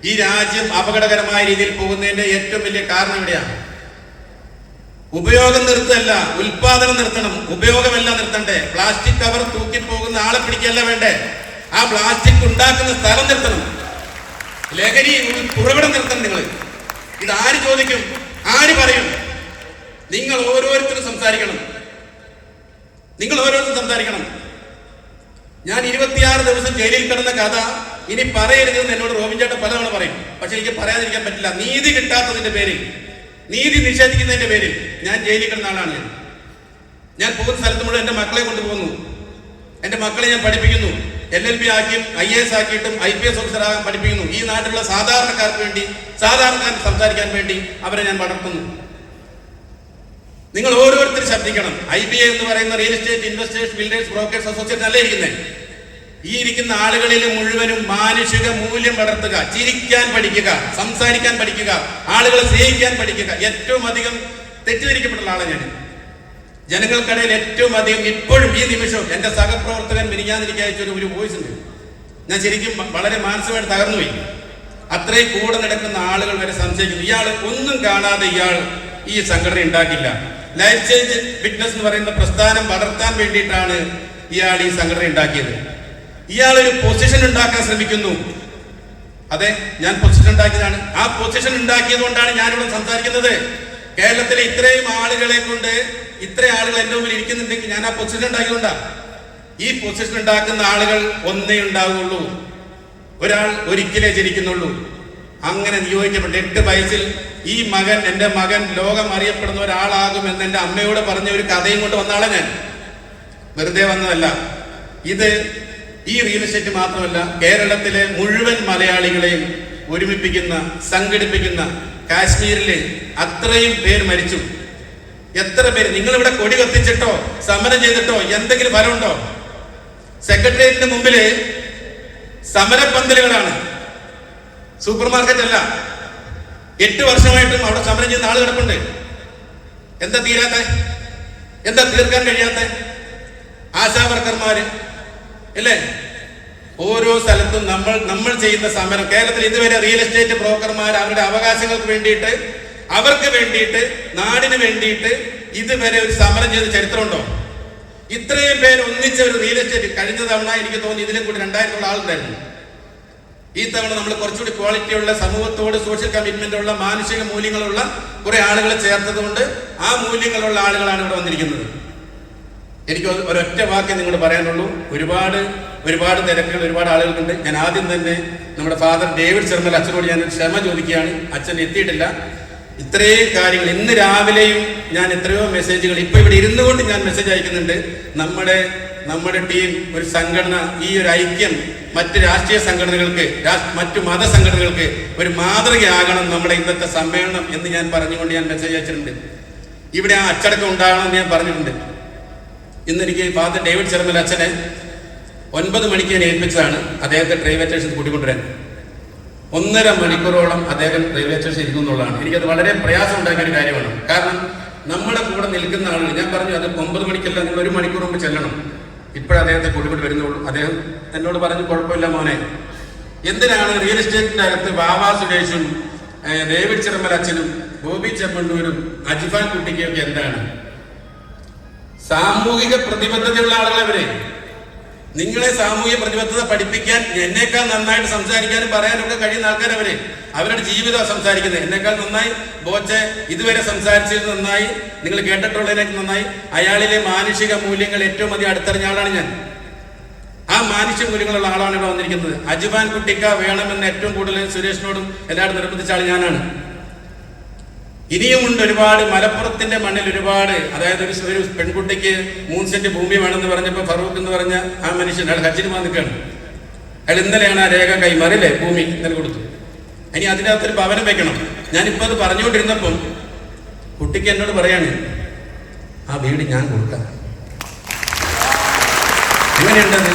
ഈ രാജ്യം അപകടകരമായ രീതിയിൽ പോകുന്നതിന്റെ ഏറ്റവും വലിയ കാരണം എവിടെയാണ്? ഉപയോഗം നിർത്തല്ല, ഉൽപാദനം നിർത്തണം. ഉപയോഗമല്ല നിർത്തണ്ടേ, പ്ലാസ്റ്റിക് കവർ തൂക്കി പോകുന്ന ആളെ പിടിക്കല്ല വേണ്ടേ, ആ പ്ലാസ്റ്റിക് ഉണ്ടാക്കുന്ന സ്ഥലം നിർത്തണം. ലഹരി ഉറവിടം നിർത്തണം. നിങ്ങൾ ഇത് ആര് ചോദിക്കും, ആര് പറയും? നിങ്ങൾ ഓരോരുത്തരും സംസാരിക്കണം. ഞാൻ 26 ദിവസം ജയിലിൽ കിടന്ന കഥ ഇനി പറയരുതെന്ന് എന്നോട് റോബിൻ ചേട്ടൻ പലതവണ പറയും. പക്ഷെ എനിക്ക് പറയാതിരിക്കാൻ പറ്റില്ല. നീതി കിട്ടാത്തതിന്റെ പേരിൽ, നീതി നിഷേധിക്കുന്നതിന്റെ പേരിൽ ഞാൻ ജയിലിൽ കിടന്ന ആളാണ്. ഞാൻ പോകുന്ന സ്ഥലത്ത് മുഴുവൻ എൻ്റെ മക്കളെ കൊണ്ടുപോകുന്നു, എൻ്റെ മക്കളെ ഞാൻ പഠിപ്പിക്കുന്നു. LLB ആക്കിയും IAS ആക്കിയിട്ടും IPS ഓഫീസറാകാൻ പഠിപ്പിക്കുന്നു. ഈ നാട്ടിലുള്ള സാധാരണക്കാർക്ക് വേണ്ടി, സാധാരണക്കാർക്ക് സംസാരിക്കാൻ വേണ്ടി അവരെ ഞാൻ വളർത്തുന്നു. നിങ്ങൾ ഓരോരുത്തരും ശബ്ദിക്കണം. IBA എന്ന് പറയുന്ന real estate investors builders brokers association അല്ലേ ഇരിക്കുന്നത്? ഈ ഇരിക്കുന്ന ആളുകളിൽ മുഴുവനും മാനുഷിക മൂല്യം വളർത്തുക, ചിരിക്കാൻ പഠിക്കുക, സംസാരിക്കാൻ പഠിക്കുക, ആളുകളെ സ്നേഹിക്കാൻ പഠിക്കുക. ഏറ്റവും അധികം തെറ്റിദ്ധരിക്കപ്പെട്ട ആളാണ് ഞാൻ. ജനങ്ങൾക്കിടയിൽ ഏറ്റവും അധികം ഇപ്പോഴും ഈ നിമിഷവും എൻ്റെ സഹപ്രവർത്തകൻ മിനിഞ്ഞാന്നിരിക്ക് അയച്ചൊരു വോയിസ് ഉണ്ട്. ഞാൻ ശരിക്കും വളരെ മാനസികമായിട്ട് തകർന്നുപോയി. അത്രയും കൂടെ നടക്കുന്ന ആളുകൾ വരെ സംശയിക്കുന്നു, ഇയാൾ ഒന്നും കാണാതെ ഇയാൾ ഈ സംഘടന ഉണ്ടാക്കില്ല. ലൈഫ് ചേഞ്ച് ഫിറ്റ്നസ് എന്ന് പറയുന്ന പ്രസ്ഥാനം വളർത്താൻ വേണ്ടിയിട്ടാണ് ഇയാൾ ഈ സംഘടന ഉണ്ടാക്കിയത്. ഇയാൾ ഒരു പൊസിഷൻ ഉണ്ടാക്കാൻ ശ്രമിക്കുന്നു. അതെ, ഞാൻ പൊസിഷൻ ഉണ്ടാക്കിയതാണ്. ആ പൊസിഷൻ ഉണ്ടാക്കിയത് കൊണ്ടാണ് ഞാനിവിടെ സംസാരിക്കുന്നത്. കേരളത്തിലെ ഇത്രയും ആളുകളെ കൊണ്ട്, ഇത്ര ആളുകൾ എൻ്റെ മുമ്പിൽ ഇരിക്കുന്നുണ്ടെങ്കിൽ ഞാൻ ആ പൊസിഷൻ ഉണ്ടാക്കിയതുകൊണ്ടാണ്. ഈ പൊസിഷൻ ഉണ്ടാക്കുന്ന ആളുകൾ ഒന്നേ ഉണ്ടാവുകയുള്ളൂ, ഒരാൾ ഒരിക്കലേ ജനിക്കുന്നുള്ളൂ. അങ്ങനെ നിയോഗിക്കപ്പെട്ട 8 വയസ്സിൽ ഈ മകൻ, എൻ്റെ മകൻ ലോകം അറിയപ്പെടുന്ന ഒരാളാകുമെന്ന് എൻ്റെ അമ്മയോട് പറഞ്ഞ ഒരു കഥയും കൊണ്ട് വന്ന ആളെ ഞാൻ. വെറുതെ വന്നതല്ല. ഇത് ഈ റിയൽ എസ്റ്റേറ്റ് മാത്രമല്ല, കേരളത്തിലെ മുഴുവൻ മലയാളികളെയും ഒരുമിപ്പിക്കുന്ന, സംഘടിപ്പിക്കുന്ന, കാശ്മീരിൽ അത്രയും പേര് മരിച്ചു. എത്ര പേര് നിങ്ങളിവിടെ കൊടി കത്തിച്ചിട്ടോ സമരം ചെയ്തിട്ടോ എന്തെങ്കിലും ഫലമുണ്ടോ? സെക്രട്ടേറിയറ്റിന് മുമ്പില് സമരപ്പന്തലുകളാണ്, സൂപ്പർ മാർക്കറ്റ് അല്ല. 8 വർഷമായിട്ടും അവിടെ സമരം ചെയ്യുന്ന ആള് കിടപ്പുണ്ട്. എന്താ തീരാത്ത? എന്താ തീർക്കാൻ കഴിയാത്ത? ആശാവർക്കർമാര് അല്ലേ? ഓരോ സ്ഥലത്തും നമ്മൾ ചെയ്യുന്ന സമരം. കേരളത്തിൽ ഇതുവരെ റിയൽ എസ്റ്റേറ്റ് ബ്രോക്കർമാർ അവരുടെ അവകാശങ്ങൾക്ക് വേണ്ടിയിട്ട്, അവർക്ക് വേണ്ടിയിട്ട്, നാടിന് വേണ്ടിയിട്ട് ഇതുവരെ ഒരു സമരം ചെയ്ത ചരിത്രമുണ്ടോ? ഇത്രയും പേര് ഒന്നിച്ച ഒരു റിയൽ എസ്റ്റേറ്റ് കഴിഞ്ഞ തവണ എനിക്ക് തോന്നി ഇതിലും കൂടി 2000 ആളുണ്ടായിരുന്നു. ഈ തവണ നമ്മൾ കുറച്ചുകൂടി ക്വാളിറ്റിയുള്ള, സമൂഹത്തോട് സോഷ്യൽ കമ്മിറ്റ്മെന്റ് ഉള്ള, മാനുഷിക മൂല്യങ്ങളുള്ള കുറെ ആളുകളെ ചേർത്തത് കൊണ്ട് ആ മൂല്യങ്ങളുള്ള ആളുകളാണ് ഇവിടെ വന്നിരിക്കുന്നത്. എനിക്ക് ഒരൊറ്റ വാക്ക് നിങ്ങളോട് പറയാനുള്ളൂ. ഒരുപാട് തിരക്കുകൾ, ഒരുപാട് ആളുകളുണ്ട്. ഞാൻ ആദ്യം തന്നെ നമ്മുടെ ഫാദർ ഡേവിഡ് ചെർമൽ അച്ഛനോട് ഞാൻ ക്ഷമ ചോദിക്കുകയാണ്. അച്ഛൻ എത്തിയിട്ടില്ല. ഇത്രയും കാര്യങ്ങൾ ഇന്ന് രാവിലെയും ഞാൻ എത്രയോ മെസ്സേജുകൾ ഇപ്പൊ ഇവിടെ ഇരുന്നു കൊണ്ട് ഞാൻ മെസ്സേജ് അയക്കുന്നുണ്ട്. നമ്മുടെ ടീം, ഒരു സംഘടന, ഈ ഒരു ഐക്യം മറ്റ് രാഷ്ട്രീയ സംഘടനകൾക്ക്, മറ്റു മതസംഘടനകൾക്ക് ഒരു മാതൃകയാകണം നമ്മുടെ ഇന്നത്തെ സമ്മേളനം എന്ന് ഞാൻ പറഞ്ഞുകൊണ്ട് ഞാൻ മെസ്സേജ് അയച്ചിട്ടുണ്ട്. ഇവിടെ ആ അച്ചടക്കം ഉണ്ടാകണം എന്ന് ഞാൻ പറഞ്ഞിട്ടുണ്ട്. ഇന്ന് എനിക്ക് ഫാദർ ഡേവിഡ് ചെർമൽ അച്ഛനെ 9 മണിക്ക് ഞാൻ ഏൽപ്പിച്ചതാണ് അദ്ദേഹത്തെ റെയിൽവേ സ്റ്റേഷനിൽ കൂട്ടിക്കൊണ്ടുവരാൻ. 1.5 മണിക്കൂറോളം അദ്ദേഹം റെയിൽവേ സ്റ്റേഷൻ ഇരിക്കും എന്നുള്ളതാണ്. എനിക്കത് വളരെ പ്രയാസം ഉണ്ടാക്കിയ ഒരു കാര്യമാണ്. കാരണം നമ്മുടെ കൂടെ നിൽക്കുന്ന ആളുകൾ, ഞാൻ പറഞ്ഞു അത് 9 മണിക്കല്ല, നിങ്ങൾ 1 മണിക്കൂർ മുമ്പ് ചെല്ലണം. ഇപ്പോഴും അദ്ദേഹത്തെ കൂട്ടിക്കൊണ്ട് വരുന്നുള്ളൂ. അദ്ദേഹം എന്നോട് പറഞ്ഞു, കുഴപ്പമില്ല മോനെ, എന്തിനാണ് റിയൽ എസ്റ്റേറ്റിന്റെ അകത്ത് വാവാ സുരേഷും ഡേവിഡ് ചെർമൽ അച്ഛനും ബോബി ചെമ്മണ്ണൂരും അജിഫാൻ കുട്ടിക്കൊക്കെ എന്താണ് സാമൂഹിക പ്രതിബദ്ധതയുള്ള ആളുകളവരെ? നിങ്ങളെ സാമൂഹിക പ്രതിബദ്ധത പഠിപ്പിക്കാൻ എന്നേക്കാൾ നന്നായിട്ട് സംസാരിക്കാനും പറയാനൊക്കെ കഴിയുന്ന ആൾക്കാരവരെ. അവരുടെ ജീവിതം സംസാരിക്കുന്നത് എന്നേക്കാൾ നന്നായി. ബോച്ചെ ഇതുവരെ സംസാരിച്ചത് നന്നായി, നിങ്ങൾ കേട്ടിട്ടുള്ളതിനേക്ക് നന്നായി. അയാളിലെ മാനുഷിക മൂല്യങ്ങൾ ഏറ്റവും അധികം അടുത്തറിഞ്ഞ ആളാണ് ഞാൻ. ആ മാനുഷിക മൂല്യങ്ങളുള്ള ആളാണ് ഇവിടെ വന്നിരിക്കുന്നത്. അജിഫാൻ കുട്ടിക്ക വേണമെന്ന് ഏറ്റവും കൂടുതൽ സുരേഷിനോടും എല്ലാവരും നിർബന്ധിച്ച ആൾ ഞാനാണ്. ഇനിയുമുണ്ട് ഒരുപാട്. മലപ്പുറത്തിന്റെ മണ്ണിൽ ഒരുപാട്, അതായത് ഒരു പെൺകുട്ടിക്ക് 3 സെന്റ് ഭൂമി വേണമെന്ന് പറഞ്ഞപ്പോൾ ഫറൂഖ് എന്ന് പറഞ്ഞ ആ മനുഷ്യൻ, അയാൾ ഹജ്ജിന് വന്നിക്കാണ്. അയാൾ ഇന്നലെയാണ് ആ രേഖ കൈമാറില്ലേ, ഭൂമി ഇന്നലെ കൊടുത്തു. ഇനി അതിനകത്തൊരു ഭവനം വെക്കണം. ഞാനിപ്പോൾ അത് പറഞ്ഞുകൊണ്ടിരുന്നപ്പം കുട്ടിക്ക് എന്നോട് പറയാണ്, ആ വീട് ഞാൻ കൊടുക്കാം. എങ്ങനെയുണ്ടത്?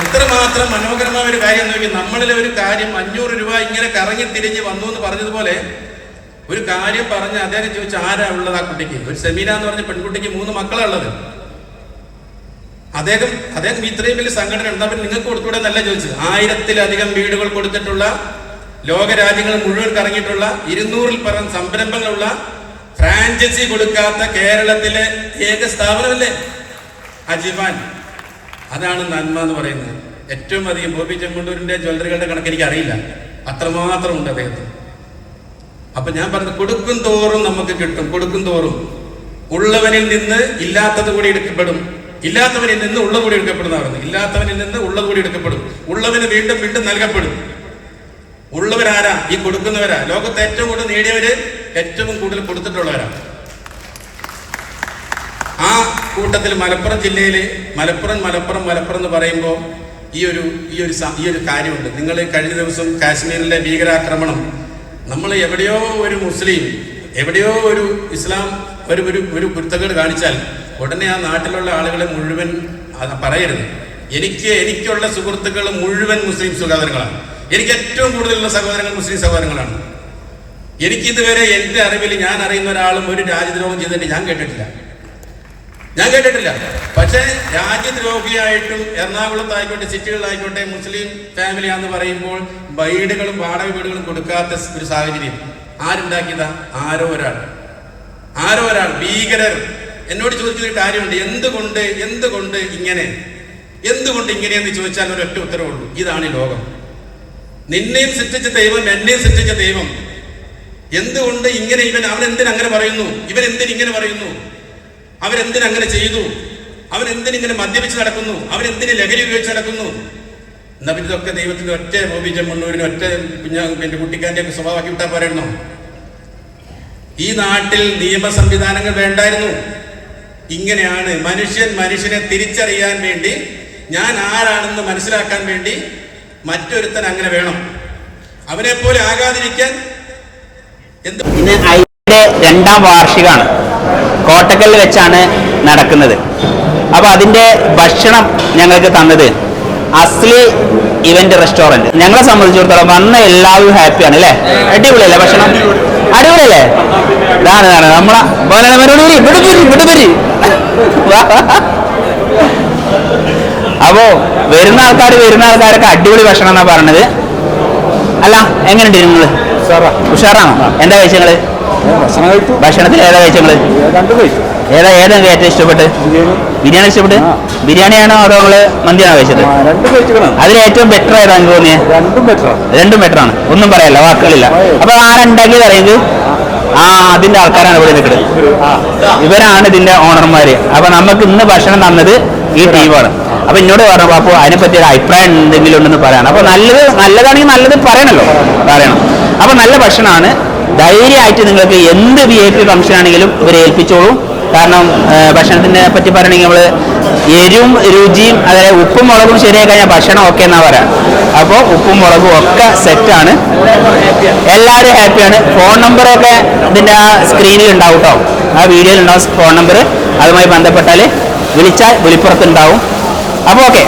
എത്രമാത്രം മനോഹരമായ ഒരു കാര്യം നോക്കി. നമ്മളിലെ ഒരു കാര്യം 500 രൂപ ഇങ്ങനെ കറങ്ങി തിരിഞ്ഞ് വന്നു എന്ന് പറഞ്ഞതുപോലെ ഒരു കാര്യം പറഞ്ഞ് അദ്ദേഹം ചോദിച്ചു, ആരാ ഉള്ളത് ആ കുട്ടിക്ക്? ഒരു സെമീന എന്ന് പറഞ്ഞ പെൺകുട്ടിക്ക് 3 മക്കളാണ് ഉള്ളത്. അദ്ദേഹം ഇത്രയും വലിയ സംഘടന ഉണ്ടാവും, നിങ്ങൾക്ക് കൊടുത്തൂടെ എന്നല്ല ചോദിച്ചത്. 1000-ലധികം വീടുകൾ കൊടുത്തിട്ടുള്ള, ലോകരാജ്യങ്ങൾ മുഴുവൻ കറങ്ങിയിട്ടുള്ള, 200-ൽ പരം സംരംഭങ്ങളുള്ള, ഫ്രാഞ്ചൈസി കൊടുക്കാത്ത കേരളത്തിലെ ഏക സ്ഥാപനമല്ലേ അജിഫാൻ? അതാണ് നന്മ എന്ന് പറയുന്നത്. ഏറ്റവും അധികം ബോബി ചെമ്മണ്ണൂരിന്റെ ജ്വല്ലറികളുടെ കണക്ക് എനിക്ക് അറിയില്ല, അത്രമാത്രം ഉണ്ട് അദ്ദേഹത്തിന്. അപ്പൊ ഞാൻ പറഞ്ഞു, കൊടുക്കും തോറും നമുക്ക് കിട്ടും. കൊടുക്കും തോറും ഉള്ളവനിൽ നിന്ന് ഇല്ലാത്തത് കൂടി എടുക്കപ്പെടും, ഇല്ലാത്തവനിൽ നിന്ന് ഉള്ളത് കൂടി എടുക്കപ്പെടുന്ന പറഞ്ഞു. ഇല്ലാത്തവനിൽ നിന്ന് ഉള്ളത് കൂടി എടുക്കപ്പെടും, ഉള്ളവന് വീണ്ടും വീണ്ടും നൽകപ്പെടും. ഉള്ളവരാരാ? ഈ കൊടുക്കുന്നവരാ. ലോകത്ത് ഏറ്റവും കൂടുതൽ നേടിയവര് ഏറ്റവും കൂടുതൽ കൊടുത്തിട്ടുള്ളവരാ. ആ കൂട്ടത്തിൽ മലപ്പുറം ജില്ലയില് മലപ്പുറം എന്ന് പറയുമ്പോൾ ഈ ഒരു കാര്യമുണ്ട്. നിങ്ങൾ കഴിഞ്ഞ ദിവസം കാശ്മീരിലെ ഭീകരാക്രമണം, നമ്മൾ എവിടെയോ ഒരു മുസ്ലിം, എവിടെയോ ഒരു ഇസ്ലാം ഒരു കുരുത്തക്കേട് കാണിച്ചാൽ ഉടനെ ആ നാട്ടിലുള്ള ആളുകളെ മുഴുവൻ പറയരുത്. എനിക്കുള്ള സുഹൃത്തുക്കൾ മുഴുവൻ മുസ്ലിം സഹോദരങ്ങളാണ്. എനിക്ക് ഏറ്റവും കൂടുതലുള്ള സഹോദരങ്ങൾ മുസ്ലിം സഹോദരങ്ങളാണ്. എനിക്കിതുവരെ എൻ്റെ അറിവിൽ ഞാൻ അറിയുന്ന ഒരാളും ഒരു രാജ്യദ്രോഹം ചെയ്തിട്ട് ഞാൻ കേട്ടിട്ടില്ല. പക്ഷേ രാജ്യദ്രോഹിയായിട്ടും എറണാകുളത്തായിക്കോട്ടെ, സിറ്റികളിലായിക്കോട്ടെ, മുസ്ലിം ഫാമിലിയാന്ന് പറയുമ്പോൾ വീടുകളും വാടക വീടുകളും കൊടുക്കാത്ത ഒരു സാഹചര്യം ആരുണ്ടാക്കിയതാ? ആരോ ഒരാൾ ഭീകരർ. എന്നോട് ചോദിച്ചൊരു കാര്യമുണ്ട്, എന്തുകൊണ്ട് ഇങ്ങനെയെന്ന് ചോദിച്ചാൽ ഒരൊറ്റ ഉത്തരവുള്ളൂ, ഇതാണ് ഈ ലോകം. നിന്നെയും സൃഷ്ടിച്ച ദൈവം, എന്നെയും സൃഷ്ടിച്ച ദൈവം. എന്തുകൊണ്ട് ഇങ്ങനെ അവൻ എന്തിനങ്ങനെ പറയുന്നു? ഇവൻ എന്തിനിങ്ങനെ പറയുന്നു? അവരെന്തിനങ്ങനെ ചെയ്തു? അവരെന്തിനിങ്ങനെ മദ്യപിച്ച് നടക്കുന്നു? അവരെന്തിന് ലഹരി ഉപയോഗിച്ച് നടക്കുന്നു? എന്നാ പിന്നെ ഇതൊക്കെ ദൈവത്തിന്റെ ഒറ്റ ബോബി ചെമ്മണ്ണൂരിന് ഒറ്റ പിന്നെ കുട്ടിക്കാന്റെ ഒക്കെ സ്വഭാവമാക്കി വിട്ടാൽ പോരായിരുന്നോ? ഈ നാട്ടിൽ നിയമ സംവിധാനങ്ങൾ വേണ്ടായിരുന്നു. ഇങ്ങനെയാണ് മനുഷ്യനെ തിരിച്ചറിയാൻ വേണ്ടി, ഞാൻ ആരാണെന്ന് മനസ്സിലാക്കാൻ വേണ്ടി മറ്റൊരുത്തൻ അങ്ങനെ വേണം. അവനെ പോലെ ആകാതിരിക്കാൻ. ഇന്ന് ഐയുടെ 2ാം വാർഷികമാണ്. കോട്ടക്കലിൽ വെച്ചാണ് നടക്കുന്നത്. അപ്പോൾ അതിൻ്റെ ഭക്ഷണം ഞങ്ങൾക്ക് തന്നത് അസ്ലി ഇവന്റ് റെസ്റ്റോറൻറ്റ്. ഞങ്ങളെ സംബന്ധിച്ചിടത്തോളം വന്ന എല്ലാവരും ഹാപ്പിയാണ് അല്ലേ? അടിപൊളിയല്ലേ ഭക്ഷണം? അടിപൊളിയല്ലേ? ഇതാണ് നമ്മളെ അപ്പോ വരുന്ന ആൾക്കാരൊക്കെ അടിപൊളി ഭക്ഷണം എന്നാ പറഞ്ഞത്. അല്ല, എങ്ങനെയുണ്ട് നിങ്ങള്? ഉഷാറാണോ? എന്താ കഴിച്ചങ്ങള്? ഭക്ഷണത്തിൽ ഏതാ കഴിച്ചങ്ങള്? ഏതാ ഏറ്റവും ഇഷ്ടപ്പെട്ട്? ബിരിയാണി ഇഷ്ടപ്പെട്ട്? ബിരിയാണിയാണോ അതോ നമ്മള് മന്തിയാണോ കഴിച്ചത്? അതിൽ ഏറ്റവും ബെറ്റർ ഏതാ എനിക്ക് തോന്നിയത്? രണ്ടും ബെറ്റർ ആണ്, ഒന്നും പറയല്ല, വാക്കുകളില്ല. അപ്പൊ ആരുണ്ടാക്കിയത് അറിയത്? അതിന്റെ ആൾക്കാരാണ് ഇവിടെ നിൽക്കുന്നത്. ഇവരാണ് ഇതിന്റെ ഓണർമാര്. അപ്പൊ നമുക്ക് ഇന്ന് ഭക്ഷണം തന്നത് ഈ ടീമാണ്. അപ്പൊ എന്നോട് പറഞ്ഞപ്പോ അപ്പോൾ അതിനെപ്പറ്റി ഒരു അഭിപ്രായം എന്തെങ്കിലും ഉണ്ടെന്ന് പറയണം. അപ്പൊ നല്ലതാണെങ്കിൽ നല്ലത് പറയണം. അപ്പൊ നല്ല ഭക്ഷണമാണ്. ധൈര്യമായിട്ട് നിങ്ങൾക്ക് എന്ത് VIP ഫംഗ്ഷൻ ആണെങ്കിലും ഇവരെ ഏൽപ്പിച്ചോളൂ. കാരണം ഭക്ഷണത്തിനെ പറ്റി പറയണമെങ്കിൽ നമ്മൾ എരിവും രുചിയും അതായത് ഉപ്പും മുളകും ശരിയായി കഴിഞ്ഞാൽ ഭക്ഷണം ഒക്കെ എന്നാ പറയാം. അപ്പോൾ ഉപ്പും മുളകും ഒക്കെ സെറ്റാണ്, എല്ലാവരും ഹാപ്പിയാണ്. ഫോൺ നമ്പറൊക്കെ ഇതിൻ്റെ ആ സ്ക്രീനിൽ ഉണ്ടാവും കേട്ടോ, ആ വീഡിയോയിൽ ഉണ്ടാവും ഫോൺ നമ്പർ. അതുമായി ബന്ധപ്പെട്ടാൽ വിളിച്ചാൽ വിളിപ്പുറത്തുണ്ടാവും. അപ്പോൾ ഓക്കെ.